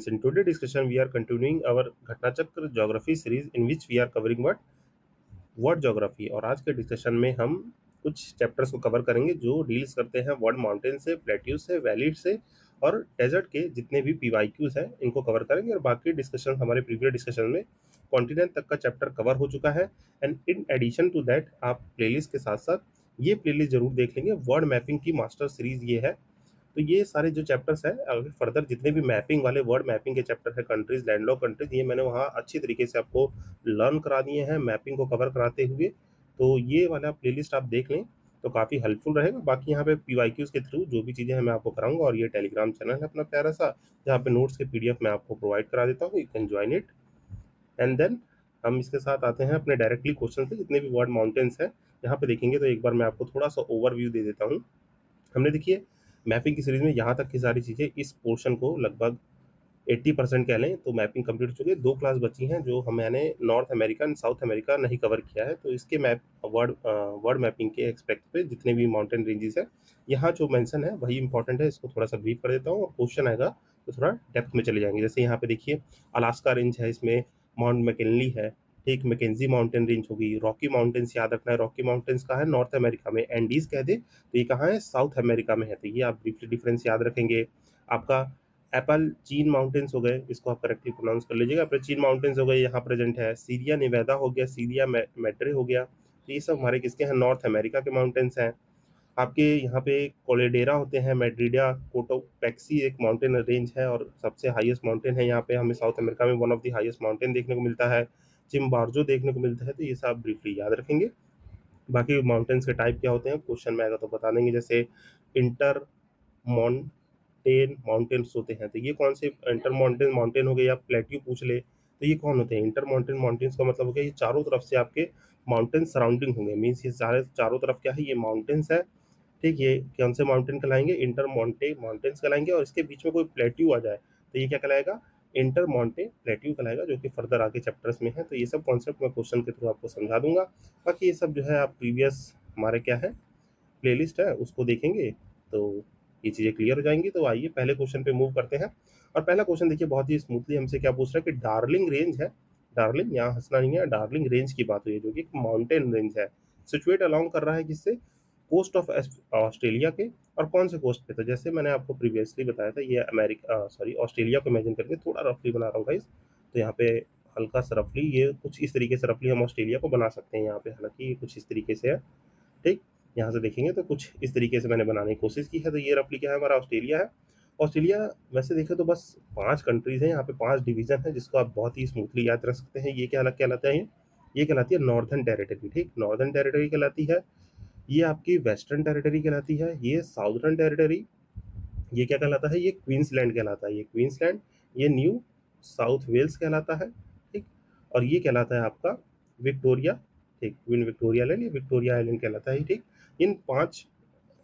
In today's discussion, we are continuing our घटना चक्र geography series in which we are covering word geography. और आज के discussion में हम कुछ चैप्टर्स को कवर करेंगे जो डील्स करते हैं वर्ड माउंटेन से, प्लेट्यू से, वैलीड से और डेजर्ट के जितने भी पीवाईक्यूज हैं इनको कवर करेंगे। और बाकी डिस्कशन हमारे प्रीवियस डिस्कशन में कॉन्टिनेंट तक का चैप्टर कवर हो चुका है। And in addition to that आप प्लेलिस्ट के साथ साथ ये प्लेलिस्ट जरूर देख लेंगे। वर्ड मैपिंग की मास्टर सीरीज ये है। तो ये सारे जो चैप्टर्स हैं, अगर फर्दर जितने भी मैपिंग वाले वर्ड मैपिंग के चैप्टर है, कंट्रीज, लैंडलॉक कंट्रीज, ये मैंने वहाँ अच्छी तरीके से आपको लर्न करा दिए हैं मैपिंग को कवर कराते हुए। तो ये वाला प्लेलिस्ट आप देख लें तो काफ़ी हेल्पफुल रहेगा। बाकी यहाँ पे पीवाईक्यूज के थ्रू जो भी चीज़ें हैं मैं आपको कराऊंगा। और ये टेलीग्राम चैनल है अपना प्यारा सा, जहाँ पे नोट्स के पीडीएफ मैं आपको प्रोवाइड करा देता हूँ। You can join it. And then हम इसके साथ आते हैं अपने डायरेक्टली क्वेश्चन पे। जितने भी वर्ड माउंटेन्स हैं यहाँ पे देखेंगे तो एक बार मैं आपको थोड़ा सा ओवरव्यू दे देता हूँ। हमने देखिए मैपिंग की सीरीज में यहाँ तक की सारी चीज़ें, इस पोर्शन को लगभग 80% कह लें तो मैपिंग कंप्लीट हो चुकी है। 2 क्लास बची हैं जो मैंने north America and south America नहीं कवर किया है। तो इसके मैप वर्ड मैपिंग के एक्सपेक्ट पे जितने भी माउंटेन रेंजेस हैं यहाँ जो मेंशन है वही इंपॉर्टेंट है। इसको थोड़ा सा ब्रीफ कर देता हूँ और क्वेश्चन आएगा तो थोड़ा डेप्थ में चले जाएंगे। जैसे यहाँ पे देखिए अलास्का रेंज है, इसमें माउंट मैकिनली है, ठीक, मैकेंजी माउंटेन रेंज होगी। रॉकी माउंटेन्स याद रखना है, रॉकी माउंटेन्स कहाँ है, नॉर्थ अमेरिका में। एंडीज कह दे तो ये कहाँ है, साउथ अमेरिका में है। तो ये आप ब्रीफली डिफरेंस याद रखेंगे। आपका एपल चीन माउंटेन्स हो गए, इसको आप करेक्टली प्रोनाउंस कर लीजिएगा। एपल चीन माउंटेन्स हो गए, यहाँ प्रेजेंट है। सीरिया नेवादा हो गया, सीरिया मेड्रे हो गया। तो ये सब हमारे किसके हैं, नॉर्थ अमेरिका के माउंटेन्स हैं। आपके यहाँ पे कोलेडेरा होते हैं, मेड्रिडा, कोटोपैक्सी एक माउंटेन रेंज है और सबसे हाईएस्ट माउंटेन है यहाँ पे। हमें साउथ अमेरिका में one of the highest mountain देखने को मिलता है। चिम्बार्जो देखने को मिलता है। तो ये सब ब्रीफली याद रखेंगे। बाकी माउंटेन्स के टाइप क्या होते हैं क्वेश्चन में आएगा तो बता देंगे। जैसे इंटर माउंटेन माउंटेन्स होते हैं, तो ये कौन से इंटर माउंटेन माउंटेन हो गए, या प्लेट्यू पूछ ले तो ये कौन होते हैं। इंटर माउंटेन माउंटेन्स का मतलब हो गया ये चारों तरफ से आपके माउंटेन सराउंडिंग होंगे। मीन्स ये सारे चारों तरफ क्या है, ये माउंटेन्स है, ठीक। ये कौन से माउंटेन कहलाएंगे, इंटर माउंटे माउंटेन्स कहलाएंगे। और इसके बीच में कोई प्लेट्यू आ जाए तो ये क्या कहलाएगा, इंटर माउंटे प्लेट्यू कहलाएगा, जो कि फर्दर आगे चैप्टर्स में है। तो ये सब कॉन्सेप्ट मैं क्वेश्चन के थ्रू आपको समझा दूंगा। बाकी ये सब जो है आप प्रीवियस हमारे क्या है प्लेलिस्ट है उसको देखेंगे तो ये चीज़ें क्लियर हो जाएंगी। तो आइए पहले क्वेश्चन पे मूव करते हैं। और पहला क्वेश्चन देखिए बहुत ही स्मूथली हमसे क्या पूछ रहा है कि डार्लिंग रेंज है, डार्लिंग, यहाँ हंसना नहीं है, डार्लिंग रेंज की बात हुई है जो कि माउंटेन रेंज है, सिचुएट अलोंग कर रहा है किससे, कोस्ट ऑफ ऑस्ट्रेलिया के। और कौन से कोस्ट पे, तो जैसे मैंने आपको प्रीवियसली बताया था ये अमेरिका सॉरी ऑस्ट्रेलिया को इमेजिन करके थोड़ा रफली बना रहा हूँ गाइस। तो यहाँ पे हल्का सा रफली, ये कुछ इस तरीके से रफली हम ऑस्ट्रेलिया को बना सकते हैं यहाँ पे, हालांकि ये कुछ इस तरीके से है, ठीक। यहाँ से देखेंगे तो कुछ इस तरीके से मैंने बनाने की कोशिश की है। तो ये रफली क्या है, हमारा ऑस्ट्रेलिया है। ऑस्ट्रेलिया वैसे देखें तो बस 5 कंट्रीज हैं यहाँ पे, 5 डिवीजन है जिसको आप बहुत ही स्मूथली याद रख सकते हैं। ये क्या अलग कहलाता है, ये कहलाती है नॉर्दर्न टेरिटरी, ठीक, नॉर्दर्न टेरिटरी कहलाती है। ये आपकी वेस्टर्न टेरिटरी कहलाती है, ये साउदर्न टेरिटरी, ये क्या कहलाता है, ये क्वींसलैंड कहलाता है, ये क्वींसलैंड, ये न्यू साउथ वेल्स कहलाता है, ठीक। और ये कहलाता है आपका विक्टोरिया, ठीक, क्वीन विक्टोरिया लैंड, ये विक्टोरिया आइलैंड कहलाता है, ठीक। इन 5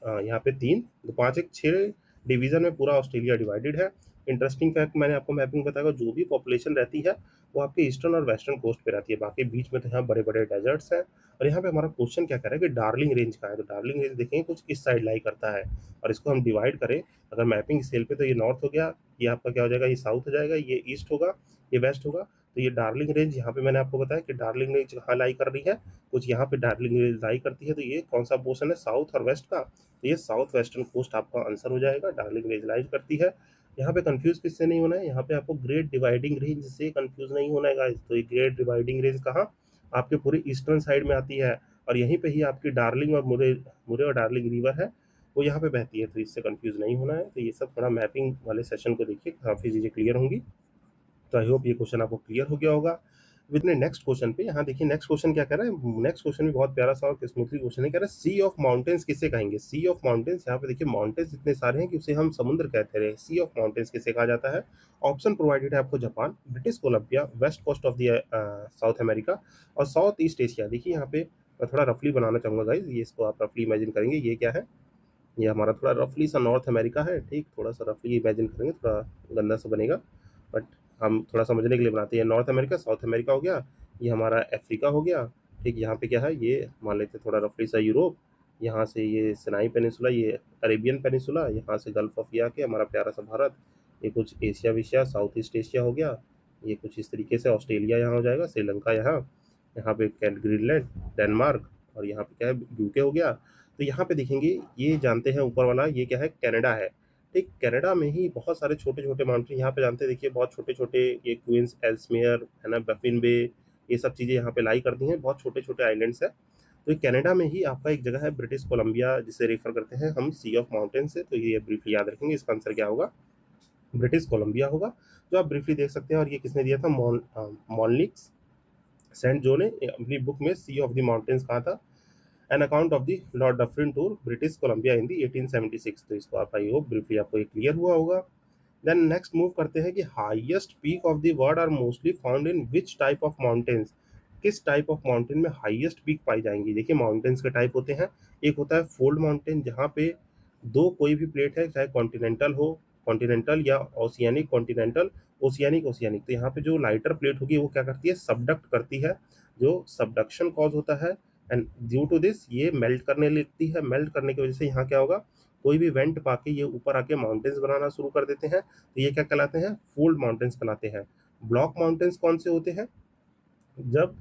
यहाँ पे 3 तो 5 एक 6 डिवीजन में पूरा ऑस्ट्रेलिया डिवाइडेड है। इंटरेस्टिंग फैक्ट मैंने आपको मैपिंग बताया, जो भी पॉपुलेशन रहती है वो आपके ईस्टर्न और वेस्टर्न कोस्ट पे रहती है, बाकी बीच में तो यहाँ बड़े बड़े डेजर्ट्स हैं। और यहाँ पे हमारा क्वेश्चन क्या कह रहा है कि डार्लिंग रेंज कहाँ है। तो डार्लिंग रेंज देखेंगे कुछ इस साइड लाई करता है। और इसको हम डिवाइड करें अगर मैपिंग स्केल पे तो ये नॉर्थ हो गया, ये आपका क्या हो जाएगा, ये साउथ हो जाएगा, ये ईस्ट होगा, ये वेस्ट होगा। तो ये डार्लिंग रेंज यहाँ पे मैंने आपको बताया कि डार्लिंग रेंज कहाँ लाई कर रही है, कुछ यहाँ पे डार्लिंग रेंज लाई करती है। तो ये कौन सा पोर्शन है, साउथ और वेस्ट का। तो ये साउथ वेस्टर्न कोस्ट आपका आंसर हो जाएगा, डार्लिंग रेंज लाई करती है। यहाँ पे कंफ्यूज किससे नहीं होना है, यहाँ पे आपको ग्रेट डिवाइडिंग रेंज से कंफ्यूज नहीं होना है गाइस। तो ये ग्रेट डिवाइडिंग रेंज कहाँ, आपके पूरे ईस्टर्न साइड में आती है। और यहीं पे ही आपकी डार्लिंग और मुरे मुरे और डार्लिंग रिवर है, वो यहाँ पे बहती है। तो इससे कंफ्यूज नहीं होना है। तो ये सब थोड़ा मैपिंग वाले सेशन को देखिए, काफ़ी चीज़ें क्लियर होंगी। तो आई होप ये क्वेश्चन आपको क्लियर हो गया होगा। विद नेक्स्ट क्वेश्चन पे, यहाँ देखिए नेक्स्ट क्वेश्चन क्या कह रहा है। नेक्स्ट क्वेश्चन भी बहुत प्यारा सा और स्मूथली क्वेश्चन है, कह रहा है सी ऑफ माउंटेन्स किसे कहेंगे। सी ऑफ माउंटेन्स, यहाँ पे देखिए माउंटेन्स इतने सारे हैं कि उसे हम समुद्र कहते रहे। सी ऑफ माउंटेन्स किसे कहा जाता है। ऑप्शन प्रोवाइडेड है आपको, Japan, British Columbia, west coast of the South America और साउथ ईस्ट एशिया। देखिए यहाँ पे मैं थोड़ा रफली बनाना चाहूँगा गाइज, ये इसको आप रफली इमेजिन करेंगे, ये क्या है, ये हमारा थोड़ा रफली सा नॉर्थ अमेरिका है, ठीक। थोड़ा सा रफली इमेजिन करेंगे, थोड़ा गंदा सा बनेगा बट हम थोड़ा समझने के लिए बनाते हैं। नॉर्थ अमेरिका, साउथ अमेरिका हो गया, ये हमारा अफ्रीका हो गया, ठीक। यहाँ पे क्या है, ये मान लेते हैं थोड़ा रफली सा यूरोप, यहाँ से ये सिनाई पेनिसुला, ये अरेबियन पेनिसुला, यहाँ से गल्फ ऑफ या के हमारा प्यारा सा भारत, ये कुछ एशिया विशिया साउथ ईस्ट एशिया हो गया, ये कुछ इस तरीके से ऑस्ट्रेलिया यहाँ हो जाएगा, श्रीलंका यहाँ, यहाँ पे ग्रीनलैंड, डेनमार्क, और यहाँ पे क्या है यूके हो गया। तो यहाँ पे देखेंगे ये जानते हैं ऊपर वाला ये क्या है, कनाडा है। ठीक, कनाडा में ही बहुत सारे छोटे छोटे माउंटेन यहाँ पे जानते हैं, देखिए बहुत छोटे छोटे, ये क्वींस एल्समेयर है ना, बफिन बे, ये सब चीज़ें यहाँ पे लाई कर दी हैं, बहुत छोटे छोटे आइलैंड्स है। तो ये कनाडा में ही आपका एक जगह है ब्रिटिश कोलंबिया, जिसे रेफर करते हैं हम सी ऑफ माउंटेन से, तो ये ब्रीफली याद रखेंगे, इसका आंसर क्या होगा, ब्रिटिश कोलंबिया होगा, जो आप ब्रीफली देख सकते हैं। और ये किसने दिया था, मॉनलिक्स सेंट जो ने अपनी बुक में सी ऑफ द माउंटेन्स कहा था, an account of the Lord Dufferin tour British Columbia in the 1876। तो इसको आप आई होप ब्रीफली आपको ये क्लियर हुआ होगा। देन नेक्स्ट मूव करते हैं कि highest peak of the world are mostly found in which type of mountains, किस टाइप ऑफ माउंटेन में हाईएस्ट पीक पाई जाएंगी। देखिए माउंटेन्स के टाइप होते हैं, एक होता है फोल्ड माउंटेन, जहाँ पे दो कोई भी प्लेट है, चाहे कॉन्टिनेंटल हो, कॉन्टिनेंटल या ओशियानिक कॉन्टिनेंटल, ओशियानिक ओशियानिक, तो यहाँ पे जो लाइटर प्लेट होगी वो क्या करती है, सबडक्ट करती है, जो सबडक्शन कॉज होता है, एंड ड्यू टू दिस ये मेल्ट करने लगती है, मेल्ट करने की वजह से यहाँ क्या होगा, कोई भी वेंट पाके ये ऊपर आके माउंटेन्स बनाना शुरू कर देते हैं, तो ये क्या कहलाते हैं, फोल्ड माउंटेन्स कहलाते हैं। ब्लॉक माउंटेन्स कौन से होते हैं, जब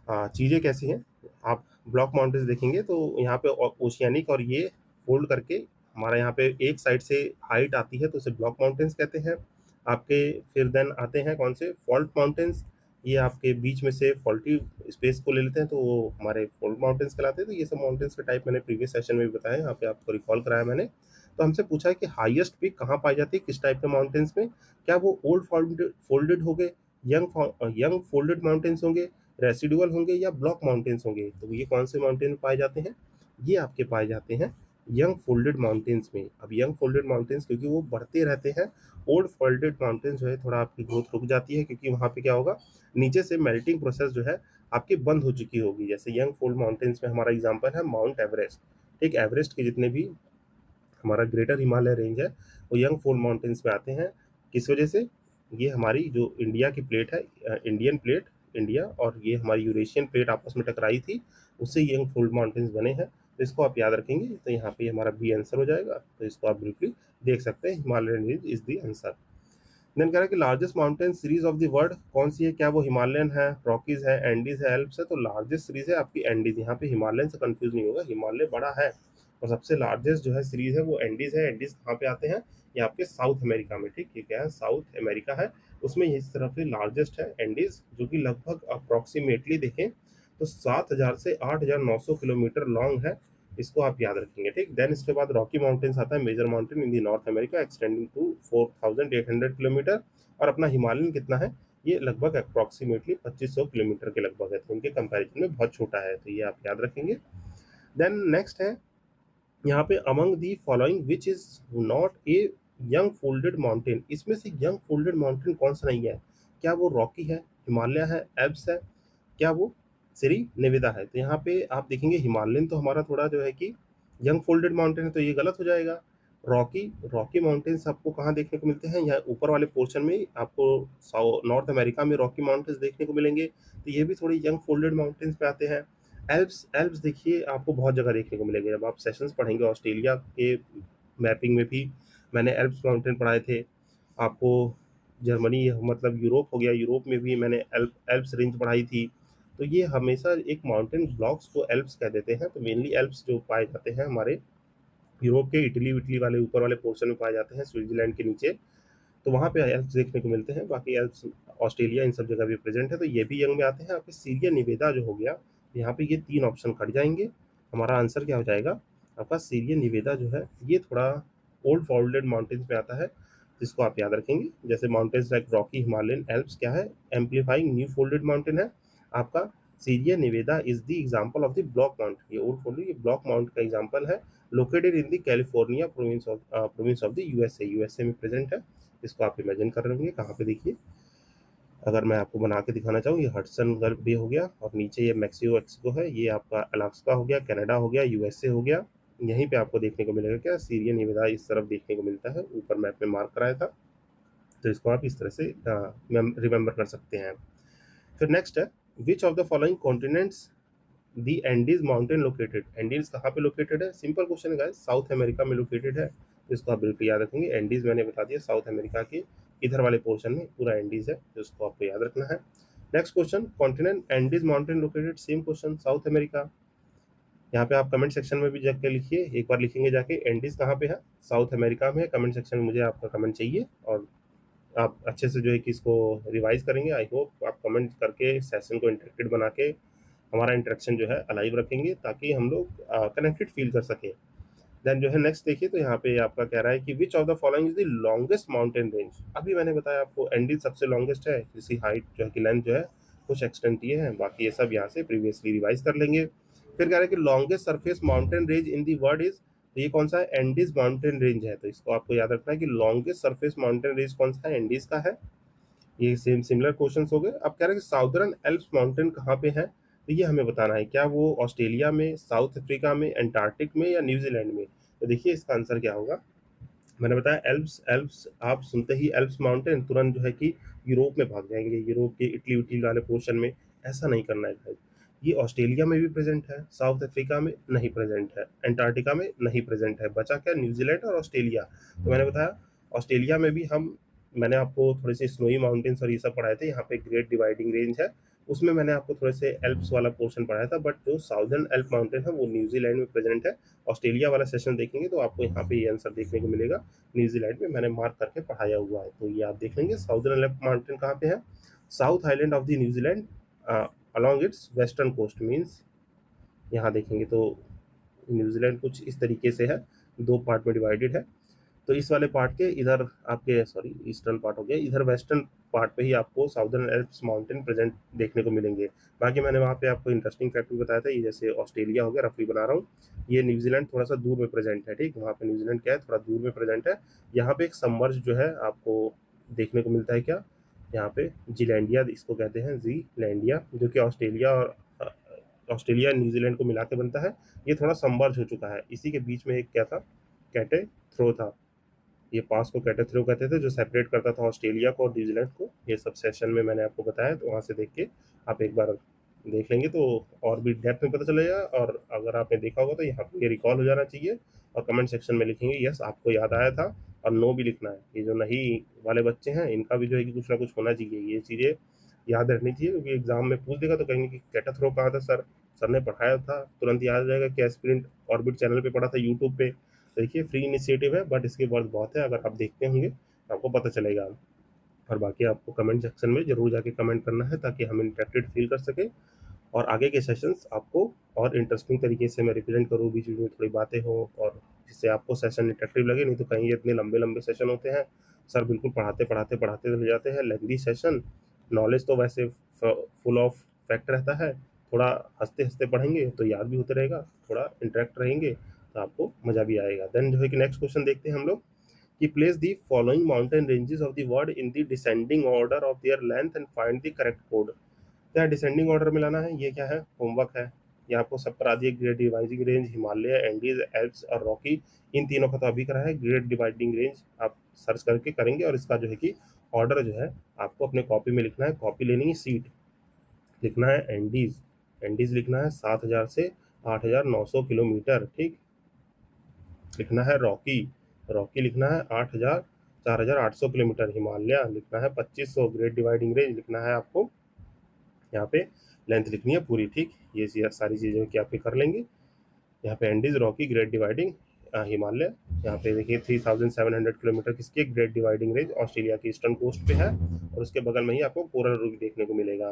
चीज़ें कैसी हैं, आप ब्लॉक माउंटेन्स देखेंगे तो यहाँ पे ओशियानिक और ये फोल्ड करके हमारा यहाँ पे एक साइड से हाइट आती है, तो उसे ब्लॉक माउंटेन्स कहते हैं आपके। फिर देन आते हैं कौन से, फॉल्ट माउंटेन्स, ये आपके बीच में से फॉल्टी स्पेस को ले लेते हैं, तो वो हमारे फोल्ड माउंटेन्स कहलाते हैं। तो ये सब माउंटेन्स के टाइप मैंने प्रीवियस सेशन में भी बताया, यहाँ पे आपको रिकॉल कराया मैंने। तो हमसे पूछा है कि हाईएस्ट पीक कहाँ पाई जाती है, किस टाइप के माउंटेन्स में, क्या वो ओल्ड फोल्डेड हो गए, यंग फोल्डेड माउंटेन्स होंगे, रेसिडुअल होंगे, या ब्लॉक माउंटेन्स होंगे। तो ये कौन से माउंटेन पाए जाते हैं, ये आपके पाए जाते हैं यंग फोल्डेड माउंटेन्स में। अब यंग फोल्डेड माउंटेन्स क्योंकि वो बढ़ते रहते हैं, ओल्ड फोल्डेड माउंटेन्स जो है थोड़ा आपकी ग्रोथ रुक जाती है, क्योंकि वहाँ पे क्या होगा, नीचे से मेल्टिंग प्रोसेस जो है आपकी बंद हो चुकी होगी। जैसे यंग फोल्ड माउंटेन्स में हमारा एग्जाम्पल है माउंट एवरेस्ट। ठीक, एवरेस्ट के जितने भी हमारा ग्रेटर हिमालय रेंज है वो यंग फोल्ड माउंटेन्स में आते हैं। किस वजह से, ये हमारी जो इंडिया की प्लेट है, इंडियन प्लेट, इंडिया और ये हमारी यूरेशियन प्लेट आपस में टकराई थी, उससे यंग फोल्ड माउंटेन्स बने हैं। तो इसको आप याद रखेंगे, तो यहाँ पे हमारा बी आंसर हो जाएगा। तो इसको आप ब्रीफली देख सकते हैं, Himalayan range is the answer. Then कह रहा है कि largest mountain series of the world कौन सी है, क्या वो हिमालयन है, रॉकीज है, एंडीज है, एल्प्स है। तो लार्जेस्ट सीरीज है आपकी एंडीज, यहाँ पे हिमालयन से कंफ्यूज नहीं होगा, हिमालय बड़ा है और सबसे लार्जेस्ट जो है सीरीज है वो एंडीज है। एंडीज कहाँ पे आते हैं, ये आपके साउथ अमेरिका में। ठीक, ये क्या है, साउथ अमेरिका है, उसमें इस तरफ से लार्जेस्ट है एंडीज, जो कि लगभग अप्रोक्सीमेटली देखें तो 7,000 से 8,900 किलोमीटर लॉन्ग है। इसको आप याद रखेंगे। ठीक, देन इसके बाद रॉकी माउंटेन्स आता है, major mountain in the North America extending to 4,800 kilometre. और अपना हिमालयन कितना है, ये लगभग अप्रोक्सीमेटली 2500 किलोमीटर के लगभग है, तो इनके कंपैरिजन में बहुत छोटा है, तो ये आप याद रखेंगे। देन नेक्स्ट है यहाँ पे among the following which is not a young folded mountain, इसमें से यंग फोल्डेड माउंटेन कौन सा नहीं है, क्या वो रॉकी है, हिमालय है, एल्प्स है, क्या वो सिरी निवेदा है। तो यहाँ पे आप देखेंगे हिमालयन तो हमारा थोड़ा जो है कि यंग फोल्डेड माउंटेन है, तो ये गलत हो जाएगा। रॉकी रॉकी माउंटेन्स आपको कहाँ देखने को मिलते हैं, यहाँ ऊपर वाले पोर्शन में आपको नॉर्थ अमेरिका में रॉकी माउंटेन्स देखने को मिलेंगे, तो ये भी थोड़ी यंग फोल्डेड माउंटेन्स पे आते हैं। एल्प्स एल्प्स देखिए आपको बहुत जगह देखने को मिलेंगे, जब आप सेशंस पढ़ेंगे ऑस्ट्रेलिया के मैपिंग में भी मैंने एल्प्स माउंटेन पढ़ाए थे आपको। जर्मनी मतलब यूरोप हो गया, यूरोप में भी मैंने एल्प्स रेंज पढ़ाई थी। तो ये हमेशा एक माउंटेन ब्लॉक्स को एल्प्स कह देते हैं। तो मेनली एल्प्स जो पाए जाते हैं हमारे यूरोप के इटली विटली वाले ऊपर वाले पोर्शन में पाए जाते हैं, स्विट्जरलैंड के नीचे, तो वहाँ पे एल्प्स देखने को मिलते हैं। बाकी एल्प्स ऑस्ट्रेलिया इन सब जगह भी प्रेजेंट है, तो ये भी यंग में आते हैं। आपके सीरिया निवेदा जो हो गया, यहाँ पे ये तीन ऑप्शन कट जाएंगे, हमारा आंसर क्या हो जाएगा, आपका सीरिया निवेदा जो है ये थोड़ा ओल्ड फोल्डेड माउंटेन्स में आता है, जिसको आप याद रखेंगे। जैसे mountains like Rocky, Himalayan, Alps क्या है, एम्पलीफाइंग न्यू फोल्डेड माउंटेन है आपका। Sierra Nevada is the example of the block mountain, ये ओल्ड फोल्डेड, ये ब्लॉक माउंट का एग्जाम्पल है, located in the California province of the USA, USA में present है। इसको आप इमेजिन कर रहे होंगे कहाँ पे, देखिए अगर मैं आपको बना के दिखाना चाहूँ, ये हडसन बे हो गया और नीचे ये मैक्सिको एक्सिको है, ये आपका अलास्का हो गया, कनाडा हो गया, यूएसए हो गया। यहीं पे आपको देखने को मिलेगा क्या, सीरिया निवेदा इस तरफ देखने को मिलता है, ऊपर मैप में मार्क कराया था। तो इसको आप इस तरह से रिमेंबर कर सकते हैं। फिर नेक्स्ट है, विच of the following continents the Andes mountain located, Andes कहाँ पे लोकेटेड है, सिंपल क्वेश्चन है गाइस, साउथ अमेरिका में लोकेटेड है। तो इसको आप बिल्कुल याद रखेंगे। एंडीज मैंने बता दिया, साउथ अमेरिका के इधर वाले पोर्शन में पूरा एंडीज है, तो इसको आपको याद रखना है। Next question, continent Andes mountain located, same question, south America. यहाँ पे आप कमेंट सेक्शन में भी जाके लिखिए, एक बार लिखेंगे जाके एंडीज कहाँ पे है, साउथ अमेरिका में है। कमेंट सेक्शन में मुझे आपका कमेंट चाहिए, और आप अच्छे से जो है कि इसको रिवाइज करेंगे। आई होप आप कमेंट करके सेशन को इंटरेक्टेड बना के हमारा इंटरेक्शन जो है अलाइव रखेंगे, ताकि हम लोग कनेक्टेड फील कर सकें। देन जो है नेक्स्ट देखिए, तो यहाँ पे आपका कह रहा है कि which of the following is the longest mountain range. अभी मैंने बताया आपको एंडीज सबसे लॉन्गेस्ट है, इसी हाइट जो है कि लेंथ जो है कुछ एक्सटेंट ये है, बाकी ये सब यहाँ से प्रीवियसली रिवाइज कर लेंगे। फिर कह रहा है कि longest surface mountain range in the world is, तो ये कौन सा है, एंडीज माउंटेन रेंज है। तो इसको आपको याद रखना है कि लॉन्गेस्ट सरफेस माउंटेन रेंज कौन सा है, एंडीज का है। ये सेम सिमिलर क्वेश्चन हो गए। अब कह रहे हैं कि साउदर्न एल्प्स माउंटेन कहाँ पे है, तो ये हमें बताना है, क्या वो ऑस्ट्रेलिया में, साउथ अफ्रीका में, अंटार्कटिक में, या न्यूजीलैंड में। तो देखिए इसका आंसर क्या होगा। मैंने बताया एल्प्स, एल्प्स आप सुनते ही एल्प्स माउंटेन तुरंत जो है कि यूरोप में भाग जाएंगे, यूरोप के इटली उटली वाले पोर्शन में। ऐसा नहीं करना है भाई। ये ऑस्ट्रेलिया में भी प्रेजेंट है, साउथ अफ्रीका में नहीं प्रेजेंट है, अंटार्कटिका में नहीं प्रेजेंट है, बचा क्या, न्यूजीलैंड और ऑस्ट्रेलिया। तो मैंने बताया ऑस्ट्रेलिया में भी हम, मैंने आपको थोड़े से स्नोई माउंटेन्स और ये सब पढ़ाए थे। यहाँ पे ग्रेट डिवाइडिंग रेंज है, उसमें मैंने आपको थोड़े से एल्प्स वाला पोर्शन पढ़ाया था, बट जो साउदर्न एल्प माउंटेन है वो न्यूजीलैंड में प्रेजेंट है। ऑस्ट्रेलिया वाला सेशन देखेंगे तो आपको यहाँ पे ये आंसर देखने को मिलेगा, न्यूजीलैंड में मैंने मार्क करके पढ़ाया हुआ है। तो ये आप देख लेंगे साउदर्न एल्प माउंटेन कहाँ पे है, south island of the New Zealand along its western coast means. यहाँ देखेंगे तो न्यूजीलैंड कुछ इस तरीके से है, दो पार्ट में डिवाइडेड है। तो इस वाले पार्ट के इधर आपके, सॉरी ईस्टर्न पार्ट हो गया, इधर वेस्टर्न पार्ट पे ही आपको साउदर्न एल्प्स माउंटेन प्रेजेंट देखने को मिलेंगे। बाकी मैंने वहाँ पे आपको इंटरेस्टिंग फैक्ट भी बताया था, ये जैसे ऑस्ट्रेलिया हो गया, रफली बना रहा हूँ, ये न्यूजीलैंड थोड़ा सा दूर में प्रेजेंट है, ठीक, वहाँ पे न्यूजीलैंड क्या है, थोड़ा दूर में प्रेजेंट है। यहाँ पे एक सबमर्ज जो है आपको देखने को मिलता है, क्या, यहाँ पे जीलैंडिया इसको कहते हैं, जीलैंडिया, जो कि ऑस्ट्रेलिया और ऑस्ट्रेलिया न्यूजीलैंड को मिला के बनता है। ये थोड़ा सबमर्ज हो चुका है, इसी के बीच में एक क्या था, कैटे थ्रो था। ये पास को कैटेथ्रो कहते थे, जो सेपरेट करता था ऑस्ट्रेलिया को और न्यूजीलैंड को। ये सब सेशन में मैंने आपको बताया, तो वहाँ से देख के आप एक बार देख लेंगे तो और भी डेप्थ में पता चलेगा। और अगर आपने देखा होगा तो यहाँ पे ये रिकॉल हो जाना चाहिए, और कमेंट सेक्शन में लिखेंगे यस आपको याद आया था, और नो भी लिखना है। ये जो नहीं वाले बच्चे हैं इनका भी जो है कि कुछ ना कुछ होना चाहिए, ये चीज़ें याद रखनी चाहिए, क्योंकि एग्जाम में पूछ देगा तो कहेंगे कि कैटाथ्रो कहाँ था सर, सर ने पढ़ाया था, तुरंत याद आ जाएगा कि एस्पिरेंट ऑर्बिट चैनल पे पढ़ा था यूट्यूब पे। देखिए फ्री इनिशिएटिव है, बट इसके वर्थ बहुत है, अगर आप देखते होंगे तो आपको पता चलेगा। और बाकी आपको कमेंट सेक्शन में जरूर जाके कमेंट करना है, ताकि हम इंटरेक्टेड फील कर सकें, और आगे के सेशंस आपको और इंटरेस्टिंग तरीके से मैं रिप्रेजेंट करूँ, बीच बीच में थोड़ी बातें हो, और जिससे आपको सेशन इंटरेक्टिव लगे। नहीं तो कहीं ये इतने लंबे लंबे सेशन होते हैं, सर बिल्कुल पढ़ाते पढ़ाते पढ़ाते चले जाते हैं, लेंदी सेशन। नॉलेज तो वैसे फुल ऑफ फैक्ट रहता है, थोड़ा हंसते हंसते पढ़ेंगे तो याद भी होते रहेगा, थोड़ा इंटरेक्ट रहेंगे तो आपको मजा भी आएगा। देन जो है कि नेक्स्ट क्वेश्चन देखते हैं हम लोग, कि place the following mountain ranges of the world in the descending order of their length and find the correct code. क्या डिसेंडिंग ऑर्डर में लाना है, ये क्या है, होमवर्क है। ये आपको सब करा दिए, great dividing range, Himalaya, Andes, Alps और रॉकी। इन तीनों का तो अभी करा है। ग्रेट डिवाइडिंग रेंज आप सर्च करके करेंगे, और इसका जो है कि ऑर्डर जो है आपको अपने कॉपी में लिखना है, कॉपी लेनी है, सीट लिखना है एंडीज, एंडीज लिखना है 7,000 से 8,900 किलोमीटर, ठीक। लिखना है रॉकी, रॉकी लिखना है 8,000 4,800 किलोमीटर। हिमालय लिखना है 2,500। ग्रेट डिवाइडिंग रेंज लिखना है आपको, यहाँ पे लेंथ लिखनी है पूरी, ठीक। ये सारी चीज़ें कि आप पे कर लेंगे। यहाँ पे Andes, Rocky, great dividing, Himalaya. यहाँ पे देखिए 3,700 किलोमीटर किसकी ग्रेट डिवाइडिंग रेंज ऑस्ट्रेलिया की ईस्टर्न कोस्ट पे है, और उसके बगल में ही आपको कोरल रीफ देखने को मिलेगा।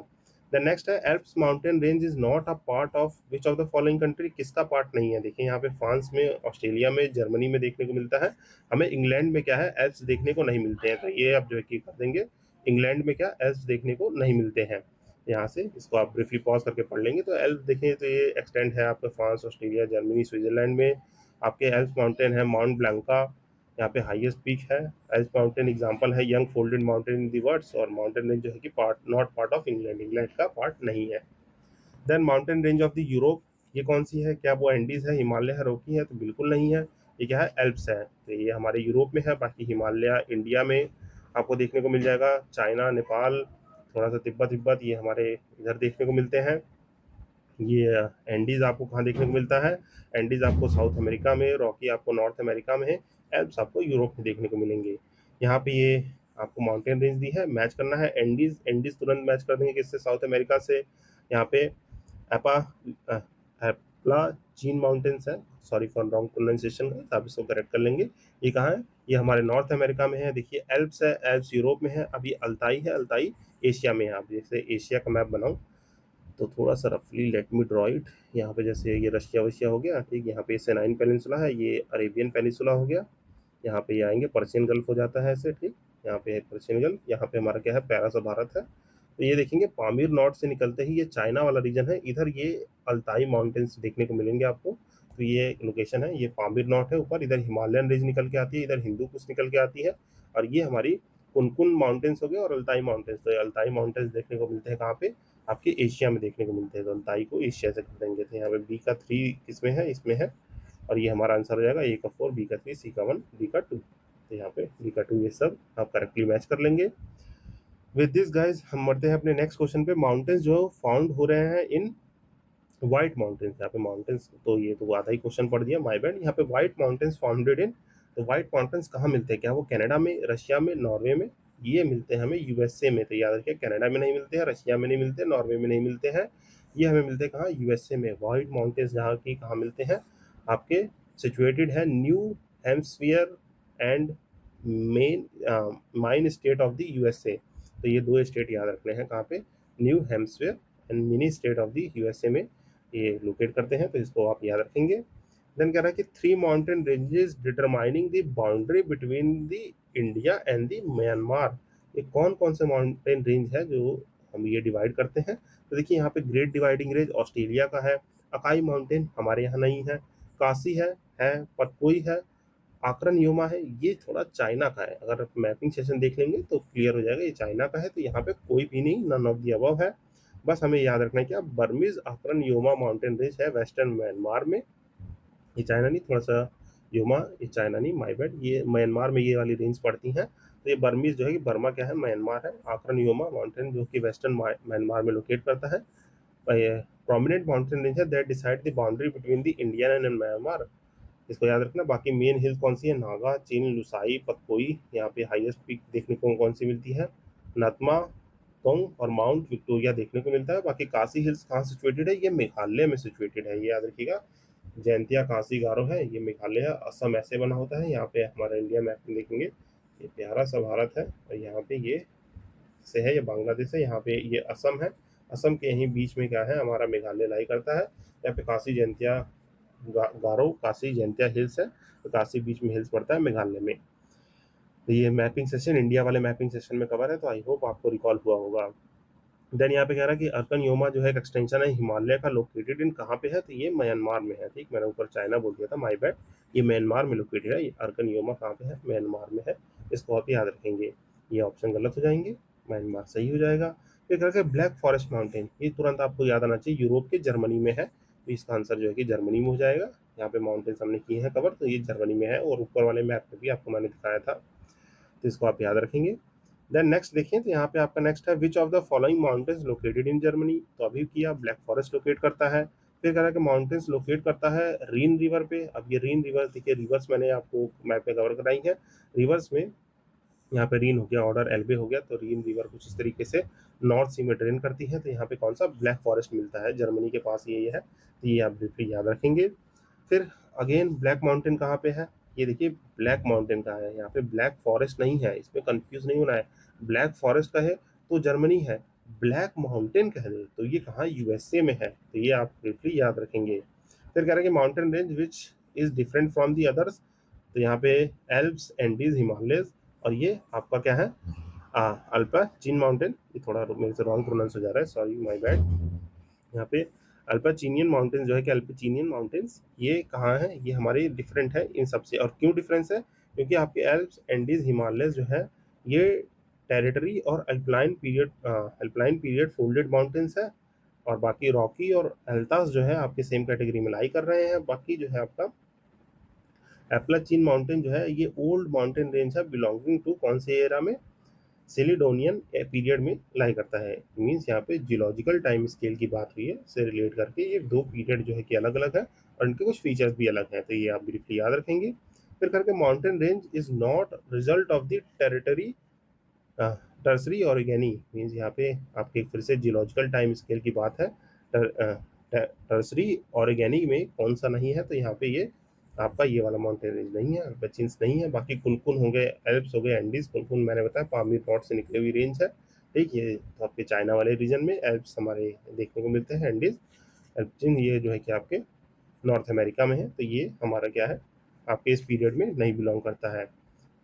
द नेक्स्ट है Alps mountain range is not a part of which of the following country, किसका पार्ट नहीं है। देखिए यहाँ पे फ्रांस में, ऑस्ट्रेलिया में, जर्मनी में देखने को मिलता है। हमें इंग्लैंड में क्या है, एल्प्स देखने को नहीं मिलते हैं, तो ये आप जो है कि कर देंगे, इंग्लैंड में क्या एल्प्स देखने को नहीं मिलते हैं। यहाँ से इसको आप ब्रीफली पॉज करके पढ़ लेंगे। तो एल्प देखें तो ये एक्सटेंड है आपके फ्रांस, ऑस्ट्रेलिया, जर्मनी, स्विट्जरलैंड में। आपके एल्प माउंटेन है माउंट ब्लैंका, यहाँ पे हाईएस्ट पीक है। एल्प माउंटेन एग्जांपल है young folded mountain in the words, और माउंटेन रेंज जो है कि part not part of England, England का पार्ट नहीं है। Then mountain range of the Europe, ये कौन सी है, क्या वो एंडीज है, हिमालय है, रॉकी है, तो बिल्कुल नहीं है। ये क्या है, एल्प्स है, तो ये हमारे यूरोप में है। बाकी हिमालय इंडिया में आपको देखने को मिल जाएगा, चाइना, नेपाल, थोड़ा सा तिब्बत तिब्बत, ये हमारे इधर देखने को मिलते हैं। ये एंडीज आपको कहाँ देखने को मिलता है, एंडीज आपको साउथ अमेरिका में, रॉकी आपको नॉर्थ अमेरिका में है। एल्प्स आपको यूरोप में देखने को मिलेंगे। यहाँ पे ये आपको माउंटेन रेंज दी है, मैच करना है एंडीज, एंडीज तुरंत मैच कर देंगे किससे, साउथ अमेरिका से। यहाँ पे एपा एप्लाचीन माउंटेन्स है, सॉरी फॉर रॉन्ग प्रोनाउंसिएशन, आप इसको करेक्ट कर लेंगे। ये कहाँ है, ये हमारे नॉर्थ अमेरिका में है। देखिए एल्प्स है, एल्प्स यूरोप में है। अभी अल्ताई है, अल्ताई एशिया में है। आप जैसे एशिया का मैप बनाओ तो थोड़ा सा रफली लेट मी ड्रॉ इट। यहाँ पे जैसे ये रशिया वशिया हो गया, ठीक, यहाँ पे सेनाइन पेनिनसुला है, ये अरेबियन पेनिनसुला हो गया। यहाँ पे ये आएंगे पर्शियन गल्फ हो जाता है ऐसे, ठीक, यहाँ पे है पर्शियन गल्फ। यहाँ पे हमारा क्या है, प्यारा सा भारत है। तो ये देखेंगे पामीर नॉर्थ से निकलते ही ये चाइना वाला रीजन है, इधर ये अल्ताई माउंटेन्स देखने को मिलेंगे आपको। तो ये लोकेशन है, ये पामीर नॉर्थ है ऊपर, इधर हिमालयन रेंज निकल के आती है, इधर हिंदू कुश निकल के आती है, और ये हमारी कुनकुन माउंटेन्स हो गए और अल्ताई माउंटेन्स। तो ये अल्ताई माउंटेन्स देखने को मिलते हैं कहाँ पे, आपके एशिया में देखने को मिलते हैं। तो अल्ताई को एशिया से कर देंगे। तो यहाँ पे बी का 3 किसमें है, इसमें है, और ये हमारा आंसर हो जाएगा ए का 4, बी का 3, सी का 1, डी का 2। तो यहाँ पे बी का 2 ये सब आप करेक्टली मैच कर लेंगे। विद दिस गाइज हम बढ़ते हैं अपने नेक्स्ट क्वेश्चन पे। माउंटेन्स जो फाउंड हो रहे हैं इन व्हाइट माउंटेन्स, यहाँ पे माउंटेन्स तो ये तो आधा ही क्वेश्चन पढ़ दिया, माय बैड। यहाँ पे व्हाइट माउंटेन्स फाउंडेड इन, तो व्हाइट माउंटेन्स कहाँ मिलते हैं, क्या वो कनाडा में, रशिया में, नॉर्वे में? ये मिलते हैं हमें यूएसए में। तो याद रखिए कनाडा में नहीं मिलते हैं, रशिया में नहीं मिलते, नॉर्वे में नहीं मिलते हैं, ये हमें मिलते हैं कहाँ, यूएसए में। व्हाइट माउंटेन्स जहाँ की कहाँ मिलते हैं, आपके सिचुएटेड है New Hampshire and Maine Maine state of the USA. तो ये दो स्टेट याद रखने हैं कहाँ पे, New Hampshire and Maine state of the USA में ये लोकेट करते हैं। तो इसको आप याद रखेंगे। देन कह रहा है कि 3 mountain ranges determining the boundary between the India and the Myanmar. ये कौन कौन से माउंटेन रेंज है जो हम ये डिवाइड करते हैं? तो देखिए यहाँ पे ग्रेट डिवाइडिंग रेंज ऑस्ट्रेलिया का है, अकाई माउंटेन हमारे यहाँ नहीं है, काशी है, पतपुई है, आकरन योमा है, ये थोड़ा चाइना का है। अगर आप मैपिंग सेशन देख लेंगे तो क्लियर हो जाएगा ये चाइना का है। तो यहाँ पे कोई भी नहीं, नन ऑफ दी अबव है। बस हमें याद रखना है क्या, बर्मीज आकरन योमा माउंटेन रेंज है वेस्टर्न म्यांमार में। ये चाइना नहीं, थोड़ा सा योमा, ये चाइना नहीं, माय बैड, ये म्यांमार में ये वाली रेंज पड़ती हैं। तो ये बर्मीज जो है कि बर्मा क्या है, म्यांमार है। आकरन योमा माउंटेन जो कि वेस्टर्न म्यांमार में लोकेट करता है। प्रोमिनेंट माउंटेन रेंज है that decide the boundary between the India and Myanmar, इसको याद रखना। बाकी मेन हिल कौन सी है, नागा, चीन, लुसाई, पतकोई। यहाँ पे हाईएस्ट पीक देखने को कौन सी मिलती है, नतमा, तोंग और माउंट विक्टोरिया देखने को मिलता है। बाकी काशी हिल्स कहाँ सिचुएटेड है, ये मेघालय में सिचुएटेड है, ये याद रखिएगा। जयंतिया, काशी, गारो है, ये मेघालय है। असम ऐसे बना होता है, यहाँ पे हमारा इंडिया मैप में देखेंगे ये प्यारा सा भारत है, और यहाँ पे ये से है, ये बांग्लादेश है, यहाँ पे ये असम है। असम के यहीं बीच में क्या है, हमारा मेघालय लाई करता है। यहाँ पे काशी जयंतिया गारो, काशी जयंतिया हिल्स है, तो काशी बीच में हिल्स पड़ता है मेघालय में। तो ये मैपिंग सेशन इंडिया वाले मैपिंग सेशन में कवर है, तो आई होप आपको रिकॉल हुआ होगा। देन यहाँ पे कह रहा है कि अर्कन योमा जो है एक एक्सटेंशन है हिमालय का, लोकेटेड इन कहाँ पे है, तो ये म्यांमार में है। ठीक, मैंने ऊपर चाइना बोल दिया था, माय बैड, ये म्यांमार में लोकेटेड है। ये अर्कन योमा कहाँ पे है, म्यांमार में है। इसको आप याद रखेंगे। ये ऑप्शन गलत हो जाएंगे, म्यांमार सही हो जाएगा। फिर कह ब्लैक फॉरेस्ट माउंटेन, ये तुरंत आपको याद आना चाहिए, यूरोप के जर्मनी में है। तो इसका आंसर जो है कि जर्मनी में हो जाएगा। यहाँ पे माउंटेन्स हमने किए हैं कवर, तो ये जर्मनी में है, और ऊपर वाले मैप में भी आपको मैंने दिखाया था। तो इसको आप याद रखेंगे। देन नेक्स्ट देखिए, तो यहाँ पे आपका नेक्स्ट है विच of the following mountains located in Germany. तो अभी किया, ब्लैक फॉरेस्ट लोकेट करता है। फिर कह रहा है कि माउंटेन्स लोकेट करता है रीन रिवर पे। अब ये रीन रिवर देखिए, रिवर्स मैंने आपको मैप में कवर कराई है। रिवर्स में यहाँ पे रीन हो गया, ऑर्डर एल्बे हो गया, तो रीन रिवर कुछ इस तरीके से नॉर्थ सी में ड्रेन करती है। तो यहाँ पे कौन सा, ब्लैक फॉरेस्ट मिलता है, जर्मनी के पास ये है। तो ये आप ब्रीफली याद रखेंगे। फिर अगेन ब्लैक माउंटेन कहाँ पे है, ये देखिए ब्लैक माउंटेन कहाँ है, यहाँ पे ब्लैक फॉरेस्ट नहीं है, इसमें कंफ्यूज नहीं होना है। ब्लैक फॉरेस्ट का है तो जर्मनी है, ब्लैक माउंटेन कह दे तो ये कहाँ, यूएसए में है। तो ये आप ब्रीफली याद रखेंगे। फिर कह रहे हैं कि mountain range which is different from the others. तो यहाँ पे एल्प्स, एंडीज, हिमालयस, और ये आपका क्या है, अल्पा चीन माउंटेन। ये थोड़ा मेरे से रॉन्ग प्रोनाउंस हो जा रहा है, सॉरी माय बैड। यहाँ पे अल्पाचीनियन माउंटेन्स जो है कि अल्पाचीनियन माउंटेन्स ये कहाँ है, ये हमारे डिफरेंट है इन सबसे। और क्यों डिफरेंस है, क्योंकि आपके एल्प्स, एंडीज, हिमालय जो है ये टेरिटरी और अल्पाइन पीरियड फोल्डेड माउंटेन्स है। और बाकी रॉकी और एल्तास जो है आपके सेम कैटेगरी में लाई कर रहे हैं। बाकी जो है आपका एप्लाचीन माउंटेन जो है ये ओल्ड माउंटेन रेंज है, बिलोंगिंग टू कौन से एरा में, सिलिडोनियन पीरियड में लाई करता है। मीन्स यहाँ पे जियोलॉजिकल टाइम स्केल की बात हुई है, से रिलेट करके ये दो पीरियड जो है कि अलग अलग है, और इनके कुछ फीचर्स भी अलग हैं। तो ये आप ब्रीफली याद रखेंगे। फिर करके mountain range is not result of the territory tertiary orogeny, means यहाँ पे आपके फिर से जियोलॉजिकल टाइम स्केल की बात है। टर्सरी ऑर्गेनी में कौन सा नहीं है, तो यहाँ पे ये आपका ये वाला माउंटेन रेंज नहीं है, बचिंस नहीं है। बाकी कुनकुन हो गए, एल्प्स हो गए, एंडीज। कुनकुन मैंने बताया पामीर नॉट से निकली हुई रेंज है, ठीक। ये तो आपके चाइना वाले रीजन में, एल्प्स हमारे देखने को मिलते हैं, एंडीज एल्पचिन ये जो है कि आपके नॉर्थ अमेरिका में है। तो ये हमारा क्या है, आपके इस पीरियड में नहीं बिलोंग करता है।